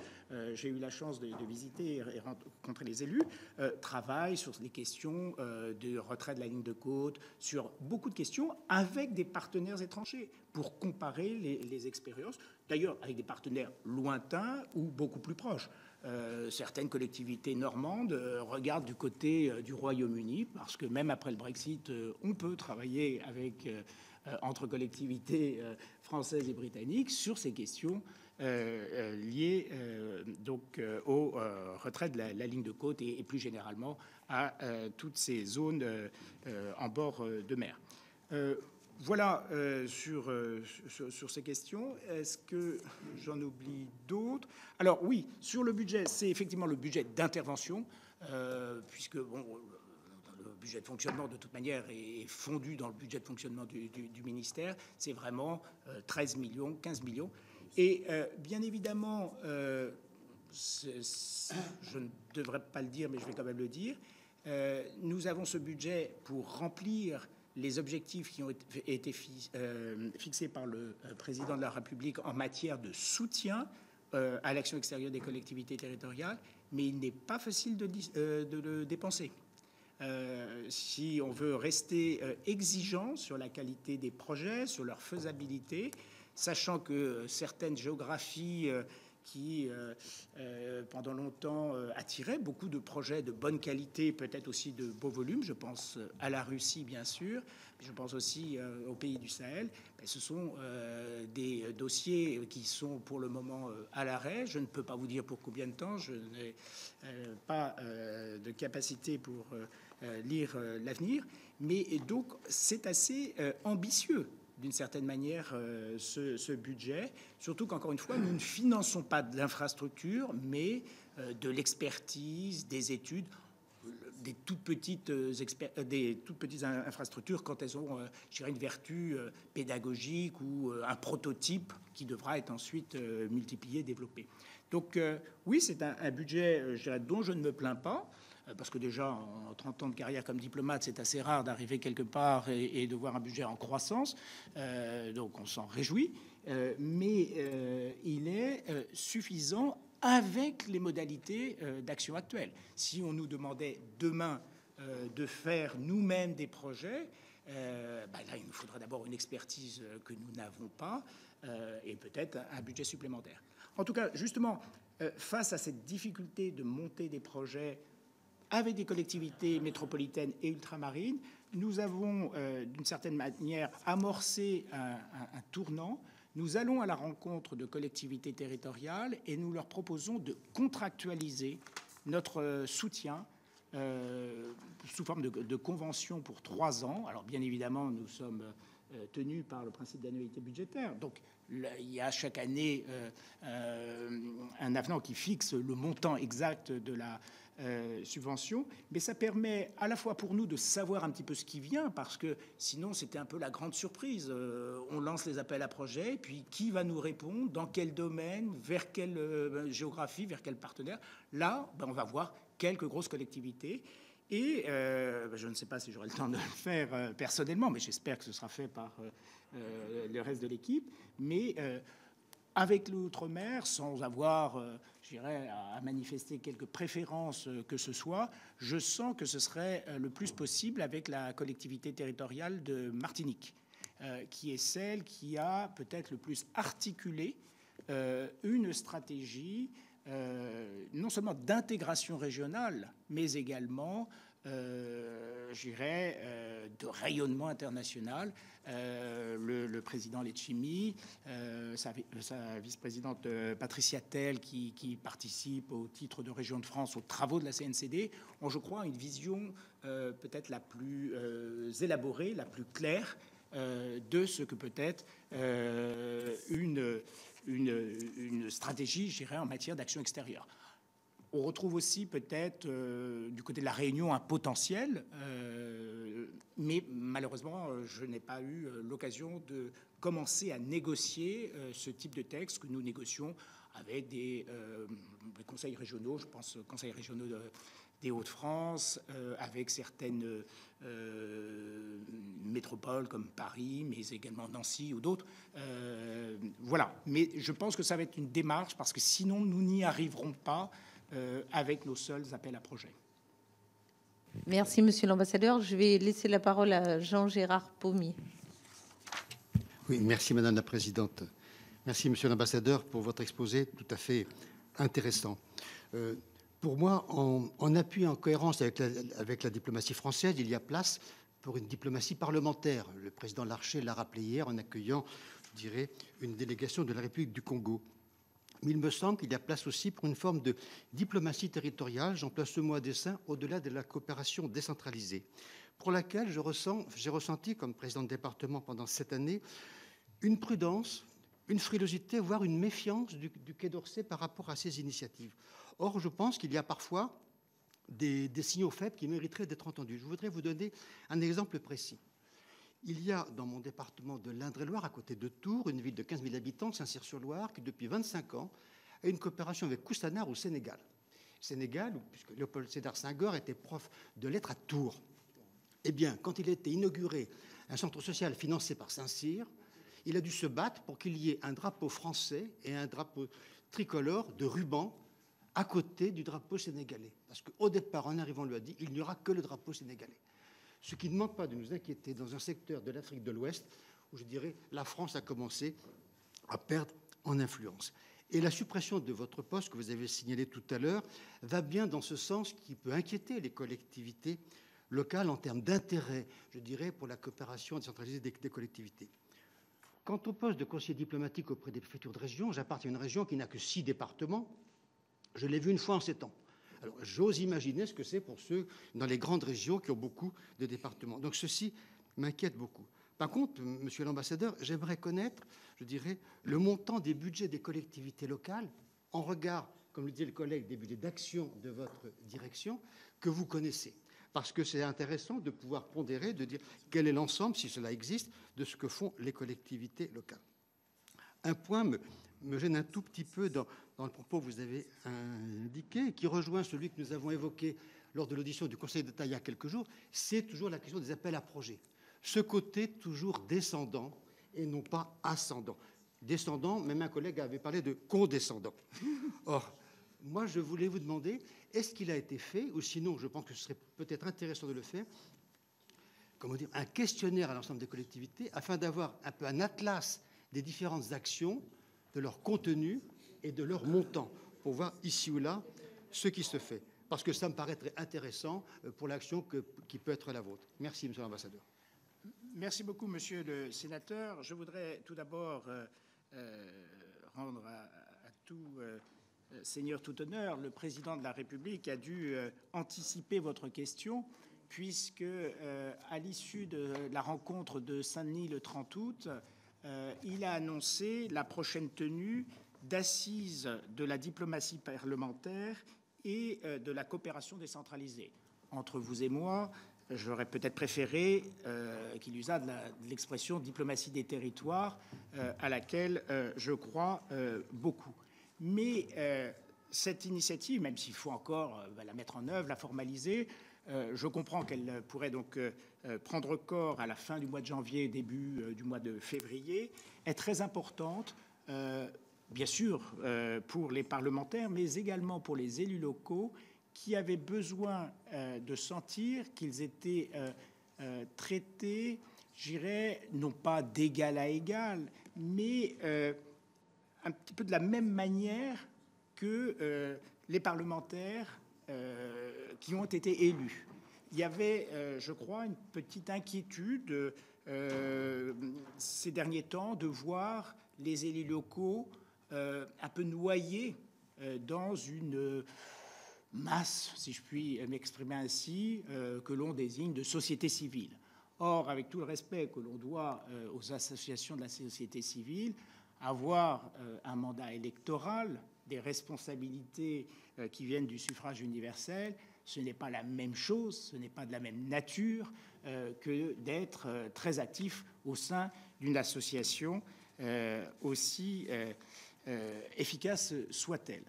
j'ai eu la chance de visiter et rencontrer les élus travaillent sur les questions de retrait de la ligne de côte, sur beaucoup de questions avec des partenaires étrangers pour comparer les expériences, d'ailleurs avec des partenaires lointains ou beaucoup plus proches. Certaines collectivités normandes regardent du côté du Royaume-Uni, parce que même après le Brexit, on peut travailler entre collectivités françaises et britanniques sur ces questions liées au retrait de la ligne de côte et plus généralement à toutes ces zones en bord de mer. Voilà sur ces questions. Est-ce que j'en oublie d'autres? Alors oui, sur le budget, c'est effectivement le budget d'intervention, puisque le budget de fonctionnement, de toute manière, est fondu dans le budget de fonctionnement du ministère. C'est vraiment 13 millions, 15 millions. Et bien évidemment, je ne devrais pas le dire, mais je vais quand même le dire, nous avons ce budget pour remplir les objectifs qui ont été fixés par le président de la République en matière de soutien à l'action extérieure des collectivités territoriales, mais il n'est pas facile de le dépenser. Si on veut rester exigeant sur la qualité des projets, sur leur faisabilité, sachant que certaines géographies qui, pendant longtemps, attiraient beaucoup de projets de bonne qualité, peut-être aussi de beau volume. Je pense à la Russie, bien sûr, mais je pense aussi aux pays du Sahel. Ce sont des dossiers qui sont pour le moment à l'arrêt. Je ne peux pas vous dire pour combien de temps. Je n'ai pas de capacité pour lire l'avenir. Mais donc, c'est assez ambitieux d'une certaine manière, ce budget, surtout qu'encore une fois, nous ne finançons pas de l'infrastructure, mais de l'expertise, des études, des toutes petites infrastructures quand elles ont, je dirais, une vertu pédagogique ou un prototype qui devra être ensuite multiplié, développé. Donc oui, c'est un budget, je dirais, dont je ne me plains pas, parce que déjà, en 30 ans de carrière comme diplomate, c'est assez rare d'arriver quelque part et de voir un budget en croissance. Donc on s'en réjouit. Mais il est suffisant avec les modalités d'action actuelles. Si on nous demandait demain de faire nous-mêmes des projets, là, il nous faudrait d'abord une expertise que nous n'avons pas et peut-être un budget supplémentaire. En tout cas, justement, face à cette difficulté de monter des projets avec des collectivités métropolitaines et ultramarines, nous avons, d'une certaine manière, amorcé un tournant. Nous allons à la rencontre de collectivités territoriales et nous leur proposons de contractualiser notre soutien sous forme de convention pour 3 ans. Alors, bien évidemment, nous sommes tenus par le principe d'annualité budgétaire. Donc, il y a chaque année un avenant qui fixe le montant exact de la subvention, mais ça permet à la fois pour nous de savoir un petit peu ce qui vient, parce que sinon c'était un peu la grande surprise. On lance les appels à projets, puis qui va nous répondre, dans quel domaine, vers quelle géographie, vers quel partenaire. Là, on va voir quelques grosses collectivités. Et je ne sais pas si j'aurai le temps de le faire personnellement, mais j'espère que ce sera fait par le reste de l'équipe. Mais avec l'outre-mer, sans avoir, je dirais, à manifester quelques préférences que ce soit, je sens que ce serait le plus possible avec la collectivité territoriale de Martinique, qui est celle qui a peut-être le plus articulé une stratégie non seulement d'intégration régionale, mais également, je dirais, de rayonnement international. Le président Letchimy, sa vice-présidente Patricia Tell, qui participe au titre de Région de France aux travaux de la CNCD, ont, je crois, une vision peut-être la plus élaborée, la plus claire de ce que peut être une stratégie, je dirais, en matière d'action extérieure. On retrouve aussi peut-être du côté de la Réunion un potentiel, mais malheureusement, je n'ai pas eu l'occasion de commencer à négocier ce type de texte que nous négocions avec des conseils régionaux, je pense aux conseils régionaux des Hauts-de-France, avec certaines métropoles comme Paris, mais également Nancy ou d'autres. Voilà, mais je pense que ça va être une démarche, parce que sinon, nous n'y arriverons pas avec nos seuls appels à projets.
Merci, Monsieur l'Ambassadeur. Je vais laisser la parole à Jean-Gérard Paumy.
Oui, merci Madame la Présidente. Merci Monsieur l'Ambassadeur pour votre exposé tout à fait intéressant. Pour moi, en appui, en cohérence avec la diplomatie française, il y a place pour une diplomatie parlementaire. Le président Larcher l'a rappelé hier en accueillant, je dirais, une délégation de la République du Congo. Mais il me semble qu'il y a place aussi pour une forme de diplomatie territoriale, j'emploie ce mot à dessein, au-delà de la coopération décentralisée, pour laquelle j'ai ressenti, comme président de département pendant cette année, une prudence, une frilosité, voire une méfiance du Quai d'Orsay par rapport à ces initiatives. Or, je pense qu'il y a parfois des signaux faibles qui mériteraient d'être entendus. Je voudrais vous donner un exemple précis. Il y a dans mon département de l'Indre-et-Loire, à côté de Tours, une ville de 15 000 habitants, Saint-Cyr-sur-Loire, qui depuis 25 ans a une coopération avec Koussanar au Sénégal. Sénégal, puisque Léopold Sédar Senghor était prof de lettres à Tours. Eh bien, quand il a été inauguré un centre social financé par Saint-Cyr, il a dû se battre pour qu'il y ait un drapeau français et un drapeau tricolore de ruban à côté du drapeau sénégalais. Parce qu'au départ, en arrivant, on lui a dit il n'y aura que le drapeau sénégalais. Ce qui ne manque pas de nous inquiéter dans un secteur de l'Afrique de l'Ouest où, je dirais, la France a commencé à perdre en influence. Et la suppression de votre poste, que vous avez signalé tout à l'heure, va bien dans ce sens qui peut inquiéter les collectivités locales en termes d'intérêt, je dirais, pour la coopération décentralisée des collectivités. Quant au poste de conseiller diplomatique auprès des préfectures de région, j'appartiens à une région qui n'a que 6 départements. Je l'ai vu une fois en 7 ans. Alors, j'ose imaginer ce que c'est pour ceux dans les grandes régions qui ont beaucoup de départements. Donc, ceci m'inquiète beaucoup. Par contre, monsieur l'ambassadeur, j'aimerais connaître, je dirais, le montant des budgets des collectivités locales en regard, comme le disait le collègue, des budgets d'action de votre direction que vous connaissez. Parce que c'est intéressant de pouvoir pondérer, de dire quel est l'ensemble, si cela existe, de ce que font les collectivités locales. Un point me gêne un tout petit peu dans le propos que vous avez indiqué, qui rejoint celui que nous avons évoqué lors de l'audition du Conseil d'État il y a quelques jours, c'est toujours la question des appels à projets. Ce côté toujours descendant et non pas ascendant. Descendant, même un collègue avait parlé de condescendant. Or, moi, je voulais vous demander, est-ce qu'il a été fait, ou sinon, je pense que ce serait peut-être intéressant de le faire, comment dire, un questionnaire à l'ensemble des collectivités, afin d'avoir un peu un atlas des différentes actions, de leur contenu et de leur montant, pour voir ici ou là ce qui se fait. Parce que ça me paraîtrait intéressant pour l'action qui peut être la vôtre. Merci, monsieur l'ambassadeur.
Merci beaucoup, monsieur le sénateur. Je voudrais tout d'abord rendre à tout seigneur tout honneur, le président de la République a dû anticiper votre question, puisque à l'issue de la rencontre de Saint-Denis le 30 août, il a annoncé la prochaine tenue d'assises de la diplomatie parlementaire et de la coopération décentralisée. Entre vous et moi, j'aurais peut-être préféré qu'il usât de l'expression diplomatie des territoires, à laquelle je crois beaucoup. Mais cette initiative, même s'il faut encore la mettre en œuvre, la formaliser, je comprends qu'elle pourrait donc prendre corps à la fin du mois de janvier, début du mois de février, est très importante, bien sûr, pour les parlementaires, mais également pour les élus locaux qui avaient besoin de sentir qu'ils étaient traités, je dirais, non pas d'égal à égal, mais un petit peu de la même manière que les parlementaires qui ont été élus. Il y avait, je crois, une petite inquiétude ces derniers temps de voir les élus locaux un peu noyés dans une masse, si je puis m'exprimer ainsi, que l'on désigne de société civile. Or, avec tout le respect que l'on doit aux associations de la société civile, avoir un mandat électoral, des responsabilités qui viennent du suffrage universel, ce n'est pas la même chose, ce n'est pas de la même nature que d'être très actif au sein d'une association aussi efficace soit-elle.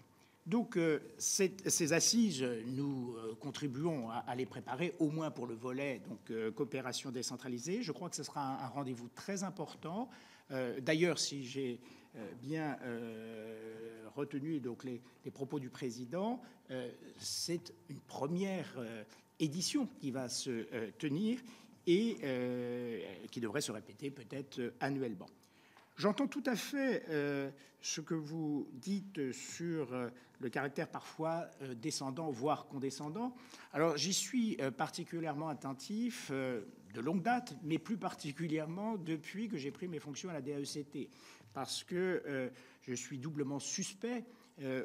Donc, ces assises, nous contribuons à les préparer, au moins pour le volet coopération décentralisée. Je crois que ce sera un rendez-vous très important. D'ailleurs, si j'ai bien retenu donc les propos du président, c'est une première édition qui va se tenir et qui devrait se répéter peut-être annuellement. J'entends tout à fait ce que vous dites sur le caractère parfois descendant, voire condescendant. Alors, j'y suis particulièrement attentif de longue date, mais plus particulièrement depuis que j'ai pris mes fonctions à la DAECT, parce que je suis doublement suspect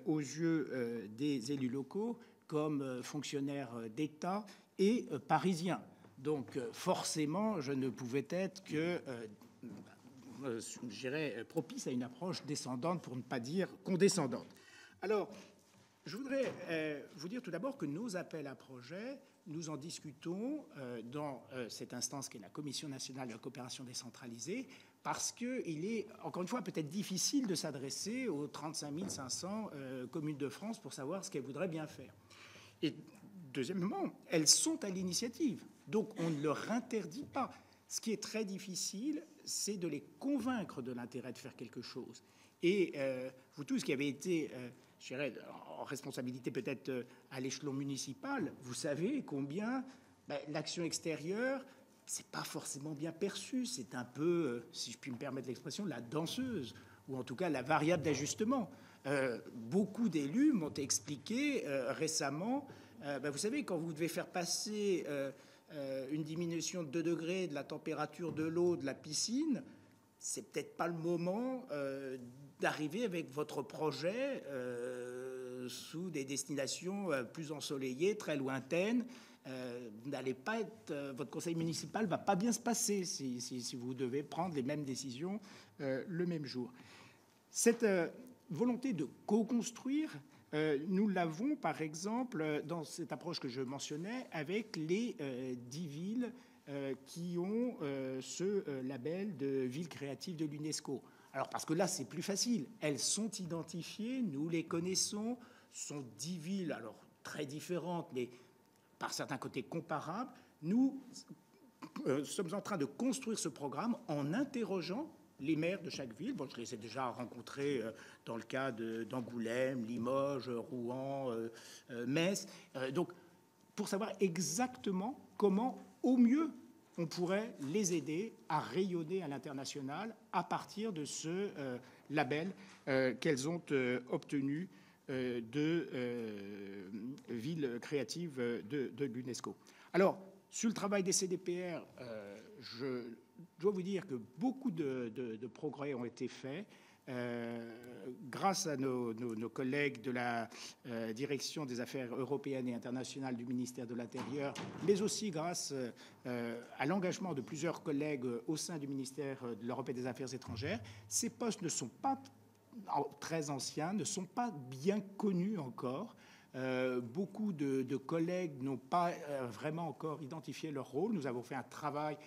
aux yeux des élus locaux comme fonctionnaire d'État et parisien. Donc, forcément, je ne pouvais être que je dirais, propice à une approche descendante, pour ne pas dire condescendante. Alors, Je voudrais vous dire tout d'abord que nos appels à projets, nous en discutons dans cette instance qui est la Commission nationale de la coopération décentralisée, parce qu'il est, encore une fois, peut-être difficile de s'adresser aux 35 500 communes de France pour savoir ce qu'elles voudraient bien faire. Et deuxièmement, elles sont à l'initiative, donc on ne leur interdit pas. Ce qui est très difficile, c'est de les convaincre de l'intérêt de faire quelque chose. Et vous tous qui avez été, je dirais, en responsabilité peut-être à l'échelon municipal, vous savez combien l'action extérieure, c'est pas forcément bien perçu. C'est un peu, si je puis me permettre l'expression, la danseuse, ou en tout cas la variable d'ajustement. Beaucoup d'élus m'ont expliqué récemment, vous savez, quand vous devez faire passer une diminution de 2 degrés de la température de l'eau de la piscine, c'est peut-être pas le moment d'arriver avec votre projet sous des destinations plus ensoleillées, très lointaines. N'allez pas être, votre conseil municipal va pas bien se passer si vous devez prendre les mêmes décisions le même jour. Cette volonté de co-construire, nous l'avons par exemple dans cette approche que je mentionnais avec les 10 villes qui ont ce label de ville créative de l'UNESCO. Alors parce que là c'est plus facile, elles sont identifiées, nous les connaissons, sont 10 villes alors très différentes mais par certains côtés comparables. Nous sommes en train de construire ce programme en interrogeant les maires de chaque ville. Bon, je les ai déjà rencontrés dans le cas d'Angoulême, Limoges, Rouen, Metz. Donc, pour savoir exactement comment, au mieux, on pourrait les aider à rayonner à l'international à partir de ce label qu'elles ont obtenu de ville créative de l'UNESCO. Alors, sur le travail des CDPR, je dois vous dire que beaucoup de progrès ont été faits grâce à nos collègues de la Direction des affaires européennes et internationales du ministère de l'Intérieur, mais aussi grâce à l'engagement de plusieurs collègues au sein du ministère de l'Europe et des Affaires étrangères. Ces postes ne sont pas très anciens, ne sont pas bien connus encore. Beaucoup de collègues n'ont pas vraiment encore identifié leur rôle. Nous avons fait un travail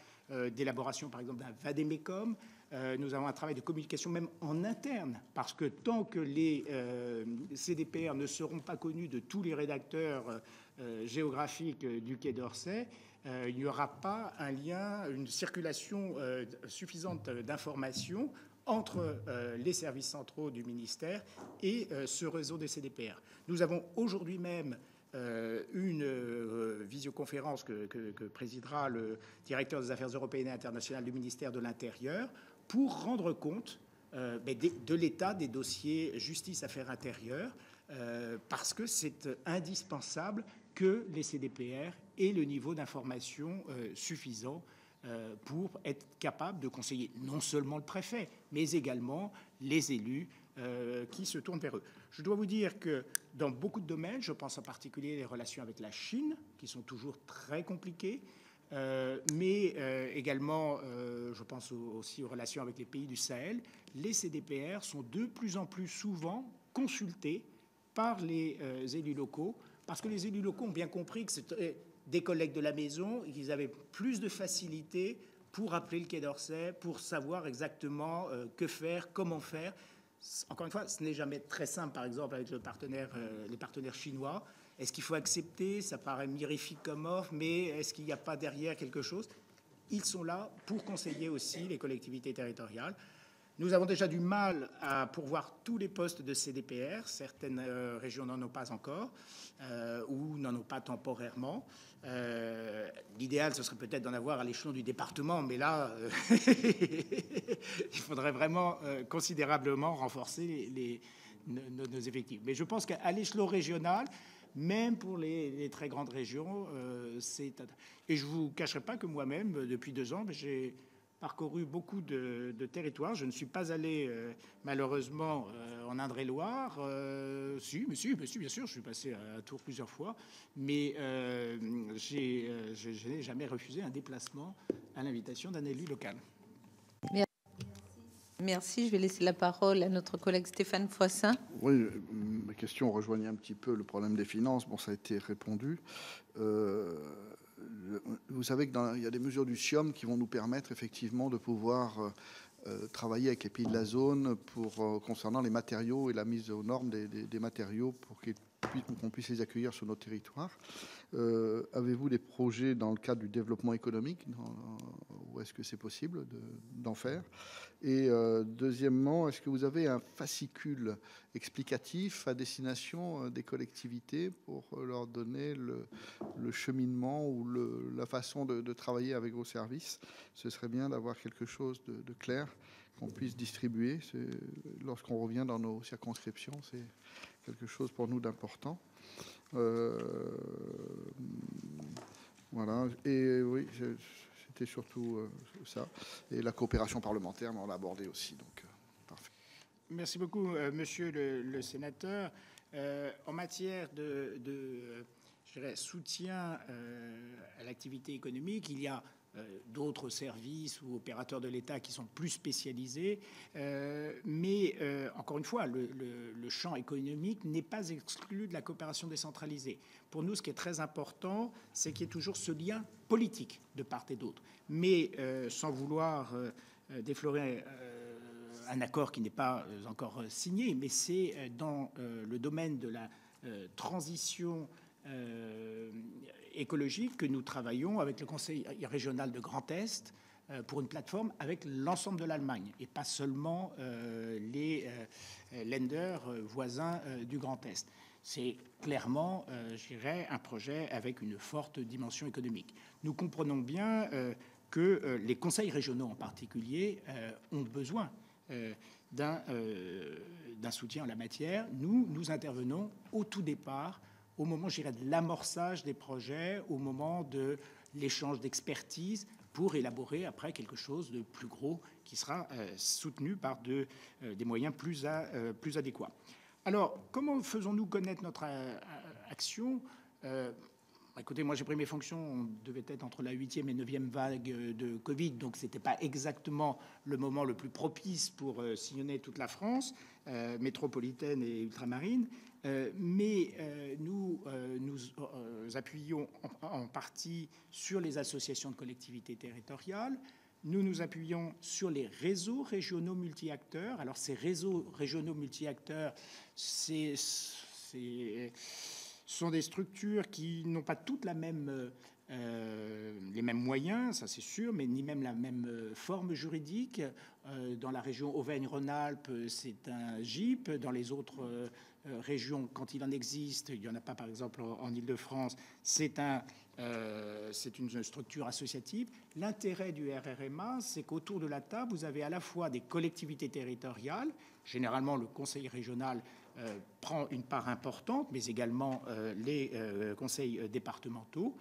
d'élaboration, par exemple, d'un vadémécum. Nous avons un travail de communication même en interne, parce que tant que les CDPR ne seront pas connus de tous les rédacteurs géographiques du Quai d'Orsay, il n'y aura pas un lien, une circulation suffisante d'informations entre les services centraux du ministère et ce réseau des CDPR. Nous avons aujourd'hui même une visioconférence que présidera le directeur des affaires européennes et internationales du ministère de l'Intérieur pour rendre compte de l'état des dossiers justice-affaires intérieures, parce que c'est indispensable que les CDPR aient le niveau d'information suffisant pour être capable de conseiller non seulement le préfet, mais également les élus qui se tournent vers eux. Je dois vous dire que dans beaucoup de domaines, je pense en particulier les relations avec la Chine, qui sont toujours très compliquées, mais également, je pense aussi aux relations avec les pays du Sahel, les CDPR sont de plus en plus souvent consultés par les élus locaux, parce que les élus locaux ont bien compris que c'était des collègues de la maison et qu'ils avaient plus de facilité pour appeler le Quai d'Orsay, pour savoir exactement que faire, comment faire. Encore une fois, ce n'est jamais très simple, par exemple, avec les partenaires chinois. Est-ce qu'il faut accepter? Ça paraît mirifique comme offre, mais est-ce qu'il n'y a pas derrière quelque chose? Ils sont là pour conseiller aussi les collectivités territoriales. Nous avons déjà du mal à pourvoir tous les postes de CDPR. Certaines régions n'en ont pas encore ou n'en ont pas temporairement. L'idéal, ce serait peut-être d'en avoir à l'échelon du département, mais là, il faudrait vraiment considérablement renforcer nos effectifs. Mais je pense qu'à l'échelon régional, même pour les très grandes régions, c'est... Et je ne vous cacherai pas que moi-même, depuis 2 ans, j'ai parcouru beaucoup de territoires. Je ne suis pas allé, malheureusement, en Indre-et-Loire. Si, bien sûr, je suis passé à Tours plusieurs fois, mais je n'ai jamais refusé un déplacement à l'invitation d'un élu local.
Merci. Je vais laisser la parole à notre collègue Stéphane Foissin.
Oui, ma question rejoignait un petit peu le problème des finances. Bon, ça a été répondu. Vous savez qu'il y a des mesures du CIOM qui vont nous permettre effectivement de pouvoir travailler avec les pays de la zone concernant les matériaux et la mise aux normes des matériaux pour qu'on puisse les accueillir sur notre territoire. Avez-vous des projets dans le cadre du développement économique, ou est-ce que c'est possible d'en faire? Et deuxièmement, est-ce que vous avez un fascicule explicatif à destination des collectivités pour leur donner le cheminement ou la façon de travailler avec vos services? Ce serait bien d'avoir quelque chose de clair qu'on puisse distribuer. Lorsqu'on revient dans nos circonscriptions, c'est quelque chose pour nous d'important. Voilà. Et oui, c'était surtout ça. Et la coopération parlementaire, on l'a abordé aussi. Donc, parfait.
Merci beaucoup, monsieur le sénateur. En matière de je dirais, soutien à l'activité économique, il y a d'autres services ou opérateurs de l'État qui sont plus spécialisés. Mais encore une fois, le champ économique n'est pas exclu de la coopération décentralisée. Pour nous, ce qui est très important, c'est qu'il y ait toujours ce lien politique de part et d'autre. Mais sans vouloir déflorer un accord qui n'est pas encore signé, mais c'est dans le domaine de la transition écologique que nous travaillons avec le Conseil régional de Grand Est pour une plateforme avec l'ensemble de l'Allemagne et pas seulement les lenders voisins du Grand Est. C'est clairement, je dirais, un projet avec une forte dimension économique. Nous comprenons bien que les conseils régionaux en particulier ont besoin d'un soutien en la matière. Nous intervenons au tout départ, au moment, je dirais, de l'amorçage des projets, au moment de l'échange d'expertise pour élaborer après quelque chose de plus gros qui sera soutenu par des moyens plus adéquats. Alors, comment faisons-nous connaître notre action? Écoutez, moi j'ai pris mes fonctions, on devait être entre la 8e et 9e vague de Covid, donc ce n'était pas exactement le moment le plus propice pour sillonner toute la France, métropolitaine et ultramarine, mais nous appuyons en partie sur les associations de collectivités territoriales. Nous nous appuyons sur les réseaux régionaux multi-acteurs. Alors ces réseaux régionaux multi-acteurs, sont des structures qui n'ont pas toutes les mêmes moyens, ça c'est sûr, mais ni même la même forme juridique. Dans la région Auvergne-Rhône-Alpes, c'est un GIP. Dans les autres régions, quand il en existe, il n'y en a pas par exemple en Île-de-France, c'est une structure associative. L'intérêt du RRMA, c'est qu'autour de la table, vous avez à la fois des collectivités territoriales, généralement le conseil régional prend une part importante, mais également les conseils départementaux,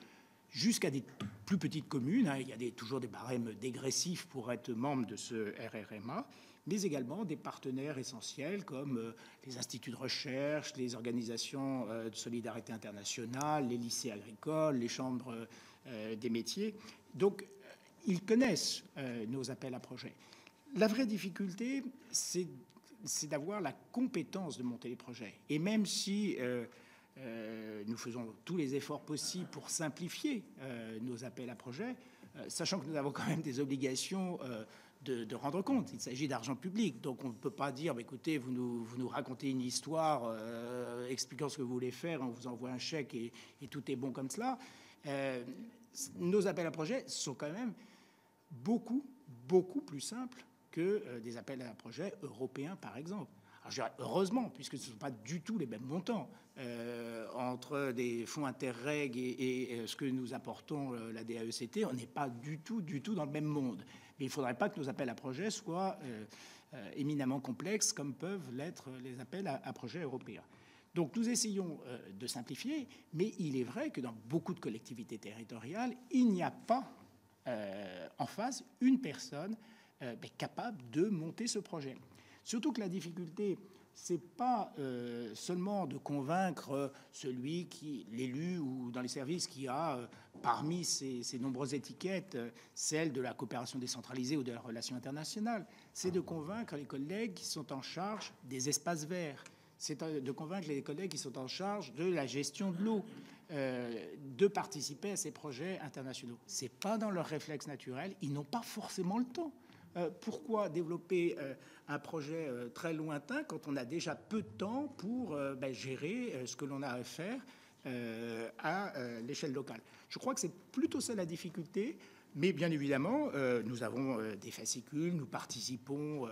jusqu'à des plus petites communes. Il y a toujours des barèmes dégressifs pour être membre de ce RRMA, mais également des partenaires essentiels comme les instituts de recherche, les organisations de solidarité internationale, les lycées agricoles, les chambres des métiers. Donc, ils connaissent nos appels à projets. La vraie difficulté, c'est d'avoir la compétence de monter les projets. Et même si nous faisons tous les efforts possibles pour simplifier nos appels à projets, sachant que nous avons quand même des obligations de rendre compte. Il s'agit d'argent public, donc on ne peut pas dire bah, écoutez, vous nous racontez une histoire expliquant ce que vous voulez faire, on vous envoie un chèque et tout est bon comme cela. Nos appels à projets sont quand même beaucoup plus simples que des appels à projets européens, par exemple. Alors, je dirais heureusement, puisque ce ne sont pas du tout les mêmes montants entre des fonds interreg et ce que nous apportons, la DAECT, on n'est pas du tout dans le même monde. Mais il ne faudrait pas que nos appels à projets soient éminemment complexes, comme peuvent l'être les appels à projets européens. Donc nous essayons de simplifier, mais il est vrai que dans beaucoup de collectivités territoriales, il n'y a pas en face une personne capable de monter ce projet. Surtout que la difficulté, c'est pas seulement de convaincre l'élu ou dans les services qui a parmi ces nombreuses étiquettes, celle de la coopération décentralisée ou de la relation internationale. C'est de convaincre les collègues qui sont en charge des espaces verts. C'est de convaincre les collègues qui sont en charge de la gestion de l'eau, de participer à ces projets internationaux. Ce n'est pas dans leur réflexe naturel. Ils n'ont pas forcément le temps. Pourquoi développer un projet très lointain quand on a déjà peu de temps pour gérer ce que l'on a à faire à l'échelle locale? Je crois que c'est plutôt ça la difficulté. Mais bien évidemment, nous avons des fascicules, nous participons...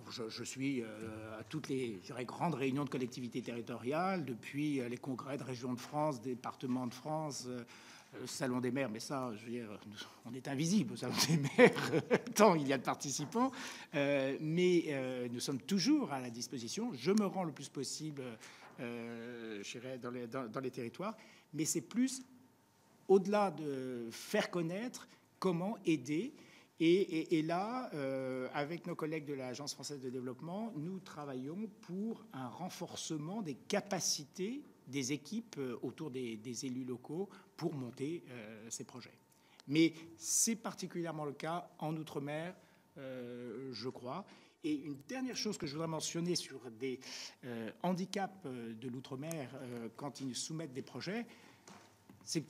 Je suis à toutes les grandes réunions de collectivités territoriales, depuis les congrès de régions de France, départements de France, le Salon des maires, mais ça, je veux dire, on est invisible au Salon des maires, tant il y a de participants, mais nous sommes toujours à la disposition. Je me rends le plus possible dans les territoires, mais c'est plus, au-delà de faire connaître, comment aider. Et là, avec nos collègues de l'Agence française de développement, nous travaillons pour un renforcement des capacités des équipes autour des élus locaux pour monter ces projets. Mais c'est particulièrement le cas en Outre-mer, je crois. Et une dernière chose que je voudrais mentionner sur des handicaps de l'Outre-mer quand ils soumettent des projets, c'est que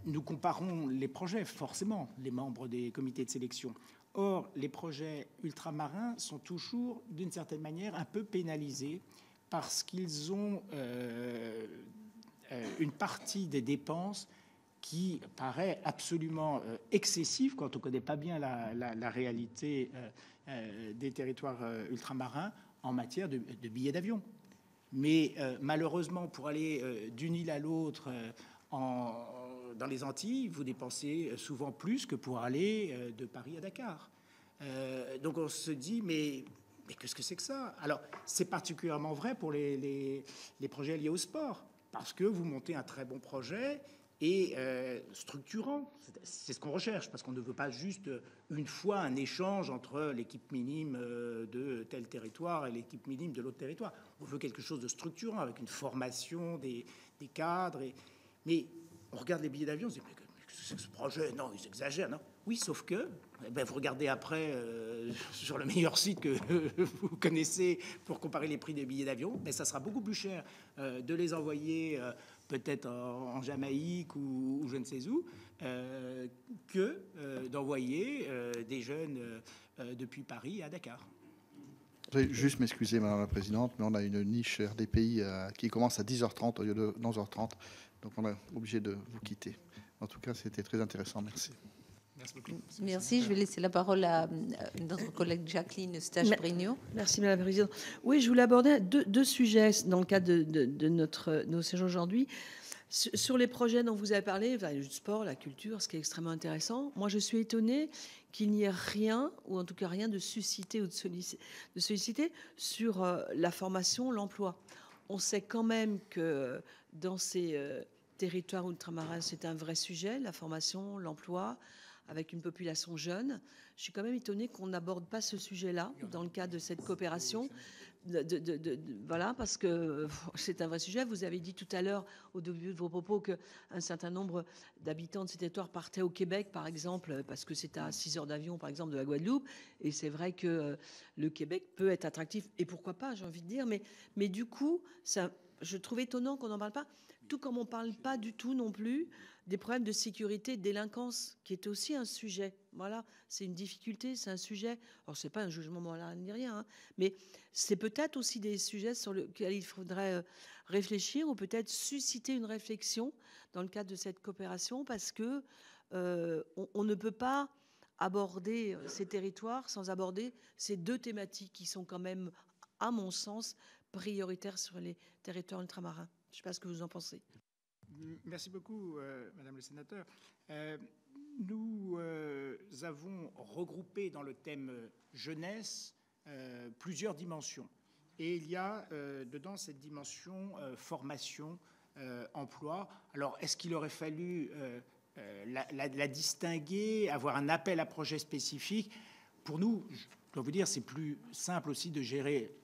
nous comparons les projets, forcément, les membres des comités de sélection. Or, les projets ultramarins sont toujours, d'une certaine manière, un peu pénalisés parce qu'ils ont une partie des dépenses qui paraît absolument excessive quand on ne connaît pas bien la réalité des territoires ultramarins en matière de billets d'avion. Mais malheureusement, pour aller d'une île à l'autre dans les Antilles, vous dépensez souvent plus que pour aller de Paris à Dakar. Donc on se dit, mais qu'est-ce que c'est que ça? Alors, c'est particulièrement vrai pour les projets liés au sport, parce que vous montez un très bon projet et structurant. C'est ce qu'on recherche, parce qu'on ne veut pas juste une fois un échange entre l'équipe minime de tel territoire et l'équipe minime de l'autre territoire. On veut quelque chose de structurant, avec une formation des cadres. Mais on regarde les billets d'avion, on se dit, mais qu'est-ce que c'est que ce projet? Non, ils exagèrent, non? Oui, sauf que vous regardez après sur le meilleur site que vous connaissez pour comparer les prix des billets d'avion, mais ça sera beaucoup plus cher de les envoyer peut-être en Jamaïque ou je ne sais où, que d'envoyer des jeunes depuis Paris à Dakar.
Je vais juste m'excuser, Madame la Présidente, mais on a une niche RDPI qui commence à 10h30 au lieu de 11h30. Donc, on est obligé de vous quitter. En tout cas, c'était très intéressant. Merci.
Merci beaucoup.
Merci. Je vais laisser la parole à notre collègue Jacqueline Eustache-Brinio.
Merci, Madame la Présidente. Oui, je voulais aborder deux sujets dans le cadre de nos séjours aujourd'hui. Sur les projets dont vous avez parlé, le sport, la culture, ce qui est extrêmement intéressant. Moi, je suis étonnée qu'il n'y ait rien, ou en tout cas rien de suscité ou de sollicité sur la formation, l'emploi. On sait quand même que dans ces territoires ultramarins, c'est un vrai sujet, la formation, l'emploi, avec une population jeune. Je suis quand même étonnée qu'on n'aborde pas ce sujet-là dans le cadre de cette coopération. Voilà, parce que c'est un vrai sujet. Vous avez dit tout à l'heure, au début de vos propos, qu'un certain nombre d'habitants de ces territoires partaient au Québec, par exemple, parce que c'est à 6 heures d'avion, par exemple, de la Guadeloupe. Et c'est vrai que le Québec peut être attractif. Et pourquoi pas, j'ai envie de dire. Mais du coup, ça, je trouve étonnant qu'on n'en parle pas. Tout comme on ne parle pas du tout non plus des problèmes de sécurité, de délinquance, qui est aussi un sujet. Voilà, c'est une difficulté, c'est un sujet. Alors, ce n'est pas un jugement moral ni rien, hein, mais c'est peut-être aussi des sujets sur lesquels il faudrait réfléchir ou peut-être susciter une réflexion dans le cadre de cette coopération, parce que on ne peut pas aborder ces territoires sans aborder ces deux thématiques qui sont quand même, à mon sens, prioritaires sur les territoires ultramarins. Je ne sais pas ce que vous en pensez.
Merci beaucoup, Madame le sénateur. Nous avons regroupé dans le thème jeunesse plusieurs dimensions. Et il y a dedans cette dimension formation, emploi. Alors, est-ce qu'il aurait fallu la distinguer, avoir un appel à projet spécifique? Pour nous, je dois vous dire, c'est plus simple aussi de gérer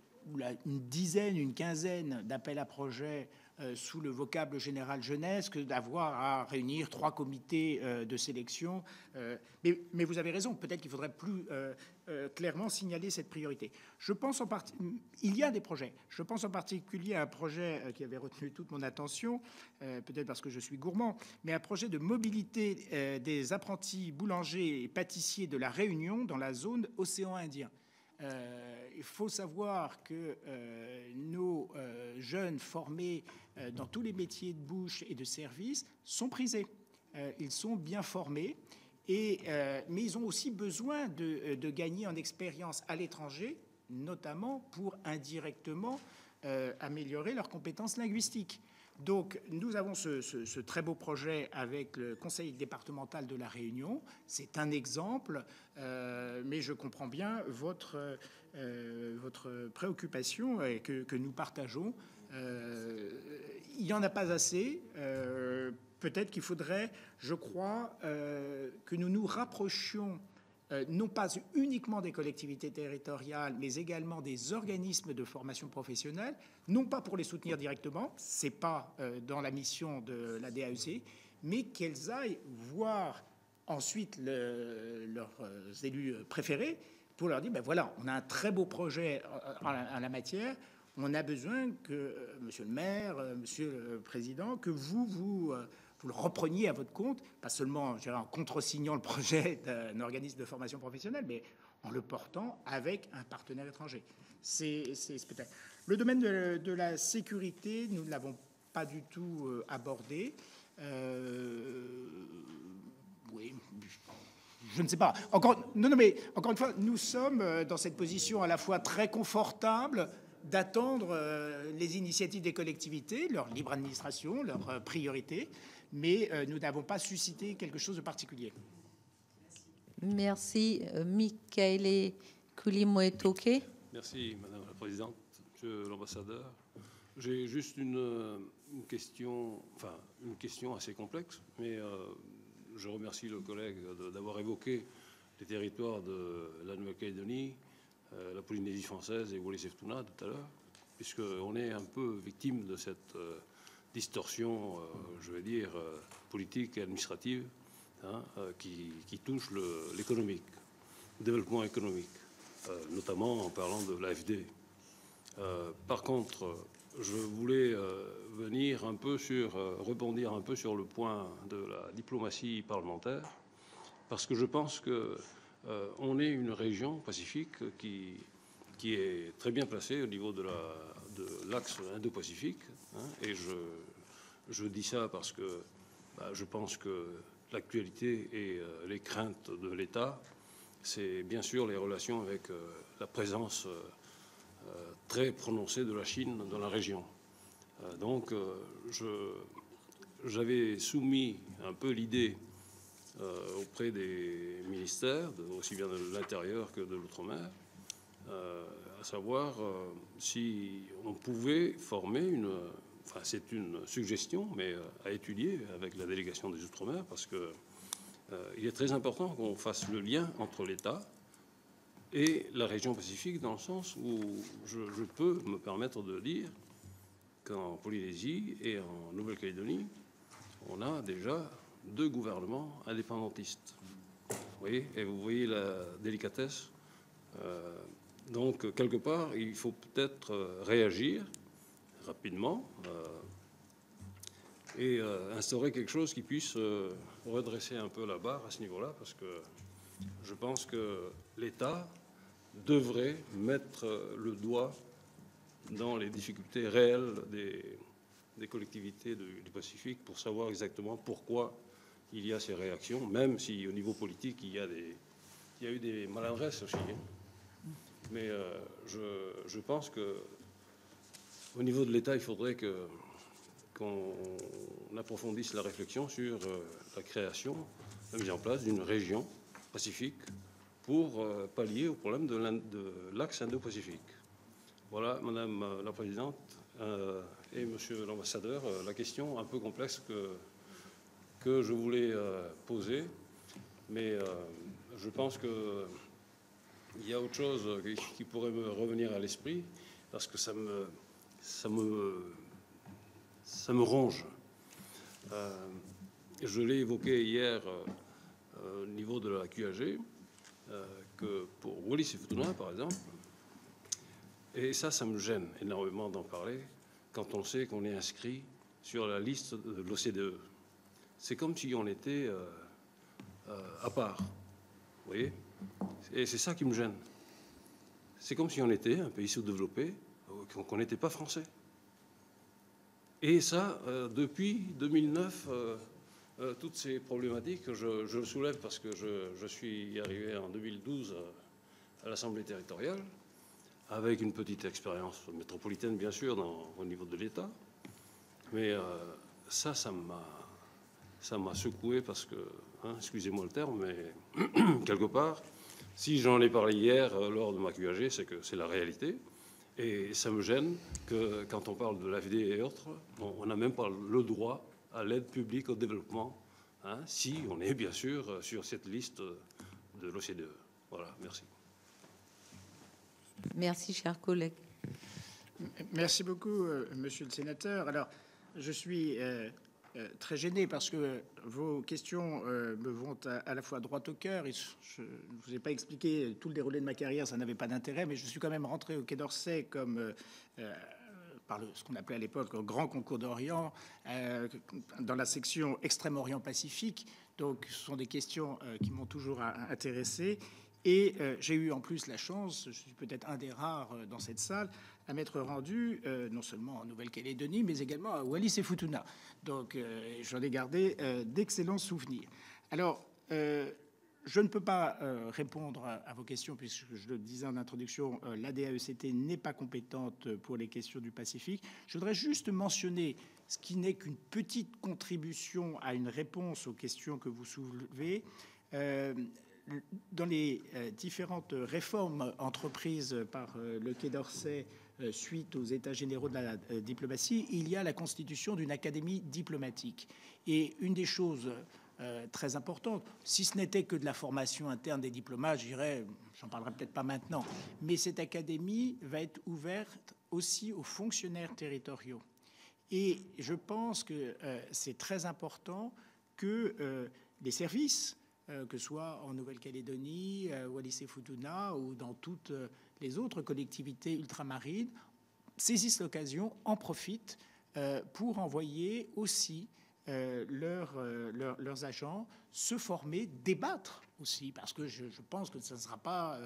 une dizaine, une quinzaine d'appels à projets sous le vocable général jeunesse que d'avoir à réunir 3 comités de sélection. Mais vous avez raison, peut-être qu'il faudrait plus clairement signaler cette priorité. Je pense il y a des projets. Je pense en particulier à un projet qui avait retenu toute mon attention, peut-être parce que je suis gourmand, mais un projet de mobilité des apprentis boulangers et pâtissiers de la Réunion dans la zone océan Indien. Il faut savoir que nos jeunes formés dans tous les métiers de bouche et de service sont prisés. Ils sont bien formés, mais ils ont aussi besoin de gagner en expérience à l'étranger, notamment pour indirectement améliorer leurs compétences linguistiques. Donc, nous avons ce très beau projet avec le Conseil départemental de la Réunion. C'est un exemple, mais je comprends bien votre préoccupation et que nous partageons. Il n'y en a pas assez. Peut-être qu'il faudrait, je crois, que nous nous rapprochions non pas uniquement des collectivités territoriales, mais également des organismes de formation professionnelle, non pas pour les soutenir directement, ce n'est pas dans la mission de la DAEC, mais qu'elles aillent voir ensuite leurs élus préférés pour leur dire, ben voilà, on a un très beau projet en la matière, on a besoin que, monsieur le maire, monsieur le président, que vous le repreniez à votre compte, pas seulement en contresignant le projet d'un organisme de formation professionnelle, mais en le portant avec un partenaire étranger. C'est peut-être. Le domaine de la sécurité, nous ne l'avons pas du tout abordé. Oui, je ne sais pas. Mais encore une fois, nous sommes dans cette position à la fois très confortable d'attendre les initiatives des collectivités, leur libre administration, leurs priorités, mais nous n'avons pas suscité quelque chose de particulier.
Merci. Michael Kouliouetoké.
Merci, Madame la Présidente, Monsieur l'Ambassadeur. J'ai juste une question assez complexe, mais je remercie le collègue d'avoir évoqué les territoires de la Nouvelle-Calédonie, la Polynésie française et Wallis-et-Futuna tout à l'heure, puisqu'on est un peu victime de cette distorsion, je vais dire, politique et administrative, qui touche l'économique, le développement économique, notamment en parlant de l'AFD. Par contre, je voulais rebondir un peu sur le point de la diplomatie parlementaire, parce que je pense que on est une région pacifique qui est très bien placée au niveau de l'axe Indo-Pacifique, et je dis ça parce que je pense que l'actualité et les craintes de l'État, c'est bien sûr les relations avec la présence très prononcée de la Chine dans la région. Donc, j'avais soumis un peu l'idée auprès des ministères, aussi bien de l'Intérieur que de l'Outre-mer, à savoir si on pouvait former c'est une suggestion, mais à étudier avec la délégation des Outre-mer, parce que il est très important qu'on fasse le lien entre l'État et la région Pacifique, dans le sens où je peux me permettre de dire qu'en Polynésie et en Nouvelle-Calédonie, on a déjà 2 gouvernements indépendantistes. Vous voyez, et vous voyez la délicatesse. Donc, quelque part, il faut peut-être réagir rapidement et instaurer quelque chose qui puisse redresser un peu la barre à ce niveau-là, parce que je pense que l'État devrait mettre le doigt dans les difficultés réelles des collectivités du Pacifique pour savoir exactement pourquoi il y a ces réactions, même si au niveau politique il y a eu des maladresses aussi. Mais je pense que au niveau de l'État, il faudrait qu'on approfondisse la réflexion sur la création, la mise en place d'une région pacifique pour pallier au problème de l'axe Indo-Pacifique. Voilà, Madame la Présidente et Monsieur l'Ambassadeur, la question un peu complexe que je voulais poser, mais je pense qu'il y a autre chose qui pourrait me revenir à l'esprit, parce que ça me ça me ronge. Je l'ai évoqué hier au niveau de la QAG, que pour Wallis et Futuna, par exemple, et ça me gêne énormément d'en parler quand on sait qu'on est inscrit sur la liste de l'OCDE. C'est comme si on était à part, vous voyez? Et c'est ça qui me gêne. C'est comme si on était un pays sous-développé, qu'on n'était pas français. Et ça, depuis 2009, toutes ces problématiques, je le soulève parce que je suis arrivé en 2012 à l'Assemblée territoriale, avec une petite expérience métropolitaine, bien sûr, au niveau de l'État. Mais ça m'a secoué parce que, hein, excusez-moi le terme, mais quelque part, si j'en ai parlé hier lors de ma QAG, c'est que c'est la réalité. Et ça me gêne que quand on parle de l'AFD et autres, on n'a même pas le droit à l'aide publique au développement, hein, si on est bien sûr sur cette liste de l'OCDE. Voilà, merci.
Merci, cher collègue.
Merci beaucoup, monsieur le sénateur. Alors, je suis très gêné parce que vos questions me vont à la fois droit au cœur. Je ne vous ai pas expliqué tout le déroulé de ma carrière, ça n'avait pas d'intérêt, mais je suis quand même rentré au Quai d'Orsay comme par ce qu'on appelait à l'époque le Grand Concours d'Orient, dans la section Extrême-Orient Pacifique. Donc, ce sont des questions qui m'ont toujours intéressé. Et j'ai eu en plus la chance, je suis peut-être un des rares dans cette salle, à m'être rendu non seulement en Nouvelle-Calédonie, mais également à Wallis et Futuna. Donc j'en ai gardé d'excellents souvenirs. Alors, je ne peux pas répondre à vos questions, puisque je le disais en introduction, l'ADAECT n'est pas compétente pour les questions du Pacifique. Je voudrais juste mentionner ce qui n'est qu'une petite contribution à une réponse aux questions que vous soulevez. Dans les différentes réformes entreprises par le Quai d'Orsay suite aux États généraux de la diplomatie, il y a la constitution d'une académie diplomatique. Et une des choses très importantes, si ce n'était que de la formation interne des diplomates, je dirais, j'en parlerai peut-être pas maintenant, mais cette académie va être ouverte aussi aux fonctionnaires territoriaux. Et je pense que c'est très important que les services, que ce soit en Nouvelle-Calédonie, Wallis et Futuna ou dans toutes les autres collectivités ultramarines, saisissent l'occasion, en profitent pour envoyer aussi leurs agents se former, débattre aussi, parce que je pense que ça ne sera pas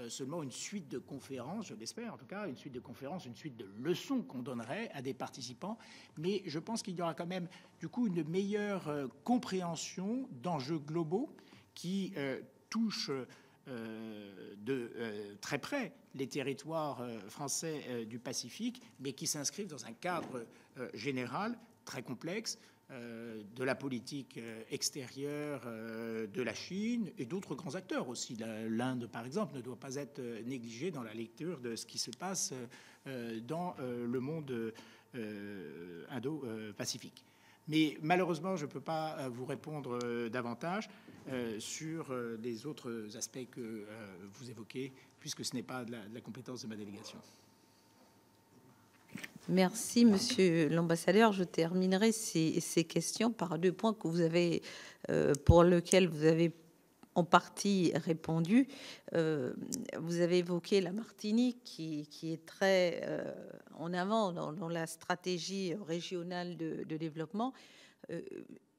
seulement une suite de conférences, je l'espère en tout cas, une suite de conférences, une suite de leçons qu'on donnerait à des participants, mais je pense qu'il y aura quand même du coup une meilleure compréhension d'enjeux globaux qui touchent de très près les territoires français du Pacifique, mais qui s'inscrivent dans un cadre général très complexe de la politique extérieure de la Chine et d'autres grands acteurs aussi. L'Inde, par exemple, ne doit pas être négligée dans la lecture de ce qui se passe dans le monde indo-pacifique. Mais malheureusement, je ne peux pas vous répondre davantage sur les autres aspects que vous évoquez, puisque ce n'est pas de la compétence de ma délégation.
Merci, Monsieur l'ambassadeur. Je terminerai ces questions par deux points que vous avez, pour lesquels vous avez en partie répondu. Vous avez évoqué la Martinique, qui est très en avant dans la stratégie régionale de développement.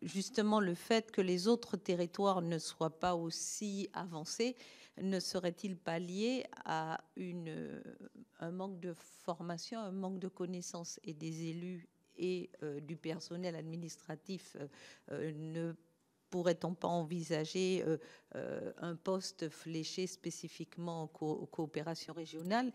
Justement, le fait que les autres territoires ne soient pas aussi avancés ne serait-il pas lié à un manque de formation, un manque de connaissances et des élus et du personnel administratif? Ne pourrait-on pas envisager un poste fléché spécifiquement aux coopérations régionales?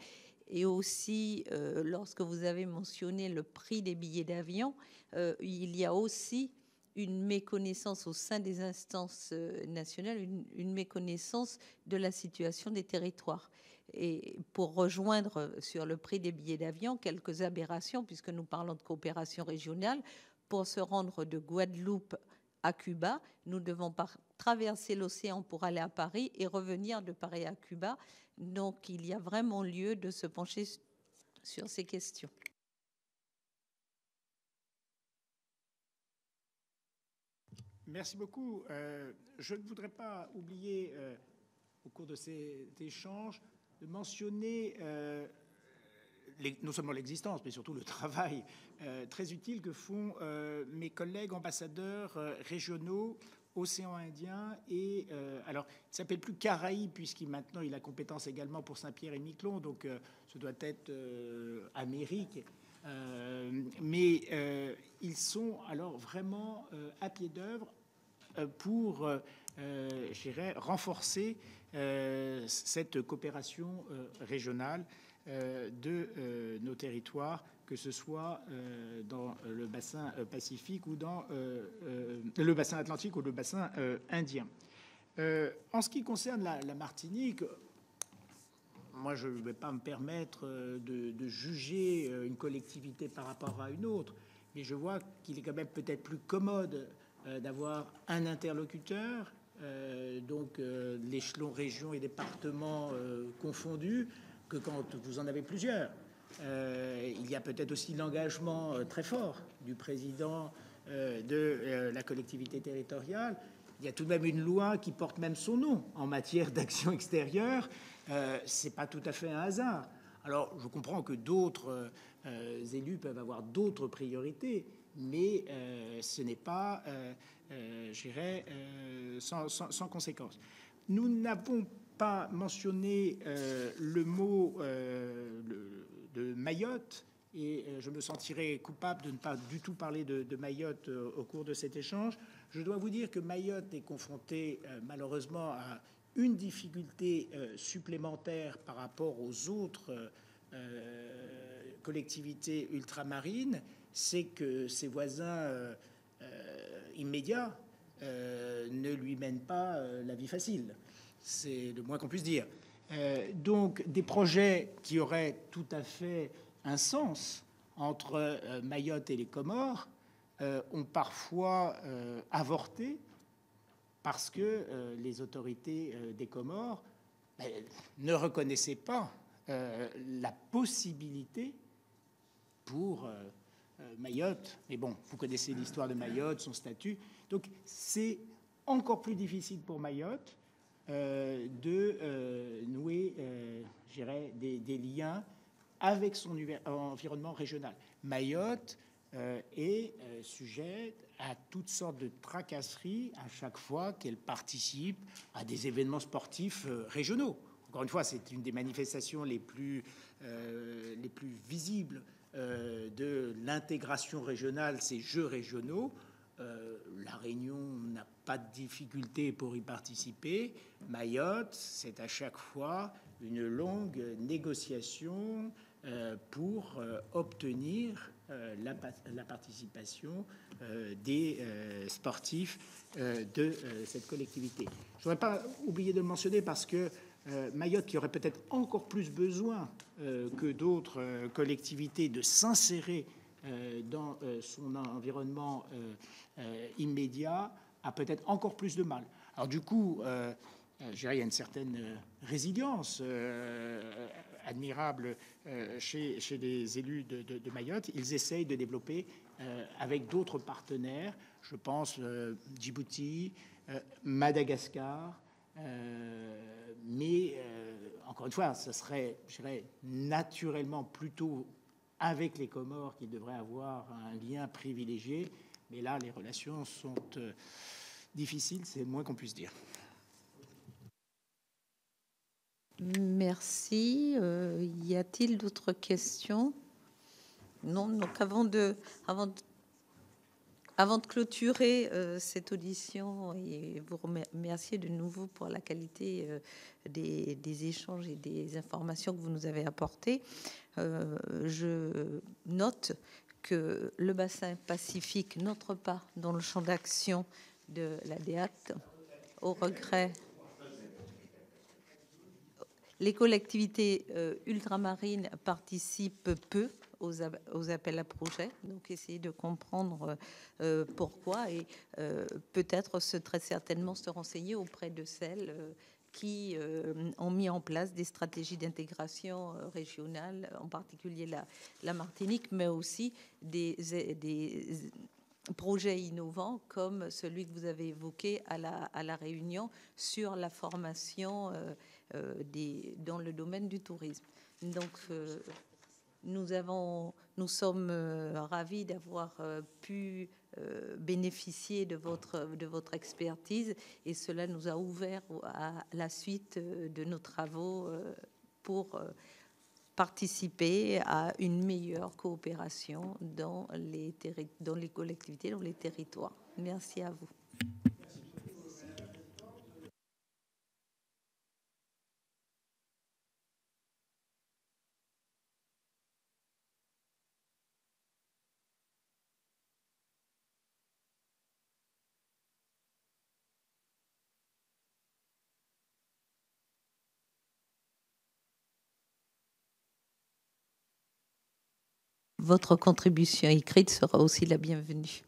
Et aussi, lorsque vous avez mentionné le prix des billets d'avion, il y a aussi une méconnaissance au sein des instances nationales, une méconnaissance de la situation des territoires. Et pour rejoindre sur le prix des billets d'avion, quelques aberrations, puisque nous parlons de coopération régionale, pour se rendre de Guadeloupe à Cuba, nous devons traverser l'océan pour aller à Paris et revenir de Paris à Cuba. Donc, il y a vraiment lieu de se pencher sur ces questions.
Merci beaucoup. Je ne voudrais pas oublier, au cours de cet échange, de mentionner non seulement l'existence, mais surtout le travail très utile que font mes collègues ambassadeurs régionaux, océan Indien et alors il s'appelle plus Caraïbes puisqu'il maintenant il a compétence également pour Saint-Pierre et Miquelon, donc ce doit être Amérique. Mais ils sont alors vraiment à pied d'œuvre pour, je dirais, renforcer cette coopération régionale de nos territoires, que ce soit dans le bassin pacifique ou dans le bassin atlantique ou le bassin indien. En ce qui concerne la Martinique, moi, je ne vais pas me permettre de juger une collectivité par rapport à une autre, mais je vois qu'il est quand même peut-être plus commode d'avoir un interlocuteur, donc l'échelon région et département confondus, que quand vous en avez plusieurs. Il y a peut-être aussi l'engagement très fort du président de la collectivité territoriale. Il y a tout de même une loi qui porte même son nom en matière d'action extérieure. C'est pas tout à fait un hasard. Alors, je comprends que d'autres élus peuvent avoir d'autres priorités, mais ce n'est pas, je dirais, sans conséquence. Nous n'avons pas mentionné le mot de Mayotte, et je me sentirais coupable de ne pas du tout parler de Mayotte au cours de cet échange. Je dois vous dire que Mayotte est confrontée malheureusement à une difficulté supplémentaire par rapport aux autres collectivités ultramarines, c'est que ses voisins immédiats ne lui mènent pas la vie facile. C'est le moins qu'on puisse dire. Donc des projets qui auraient tout à fait un sens entre Mayotte et les Comores ont parfois avorté parce que les autorités des Comores ne reconnaissaient pas la possibilité pour Mayotte. Mais bon, vous connaissez l'histoire de Mayotte, son statut. Donc c'est encore plus difficile pour Mayotte de nouer, je dirais, des liens avec son environnement régional. Mayotte est sujette à toutes sortes de tracasseries à chaque fois qu'elle participe à des événements sportifs régionaux. Encore une fois, c'est une des manifestations les plus visibles de l'intégration régionale, ces jeux régionaux. La Réunion n'a pas de difficulté pour y participer. Mayotte, c'est à chaque fois une longue négociation pour obtenir la participation des sportifs de cette collectivité. Je ne voudrais pas oublier de le mentionner parce que Mayotte, qui aurait peut-être encore plus besoin que d'autres collectivités de s'insérer dans son environnement immédiat, a peut-être encore plus de mal. Alors du coup, je dirais, il y a une certaine résilience admirable chez les élus de Mayotte. Ils essayent de développer avec d'autres partenaires, je pense Djibouti, Madagascar, mais encore une fois, ce serait, je dirais, naturellement plutôt avec les Comores qu'ils devraient avoir un lien privilégié. Mais là, les relations sont difficiles, c'est le moins qu'on puisse dire.
Merci. Y a-t-il d'autres questions? Non. Donc, avant de clôturer cette audition et vous remercier de nouveau pour la qualité des échanges et des informations que vous nous avez apportées, je note que le bassin pacifique n'entre pas dans le champ d'action de la DEACT, au regret. Les collectivités ultramarines participent peu aux appels à projets, donc essayer de comprendre pourquoi et peut-être très certainement se renseigner auprès de celles qui ont mis en place des stratégies d'intégration régionale, en particulier la Martinique, mais aussi des projets innovants comme celui que vous avez évoqué à la Réunion sur la formation dans le domaine du tourisme. Donc, nous sommes ravis d'avoir pu bénéficier de votre expertise, et cela nous a ouvert à la suite de nos travaux pour participer à une meilleure coopération dans les collectivités, dans les territoires. Merci à vous. Votre contribution écrite sera aussi la bienvenue.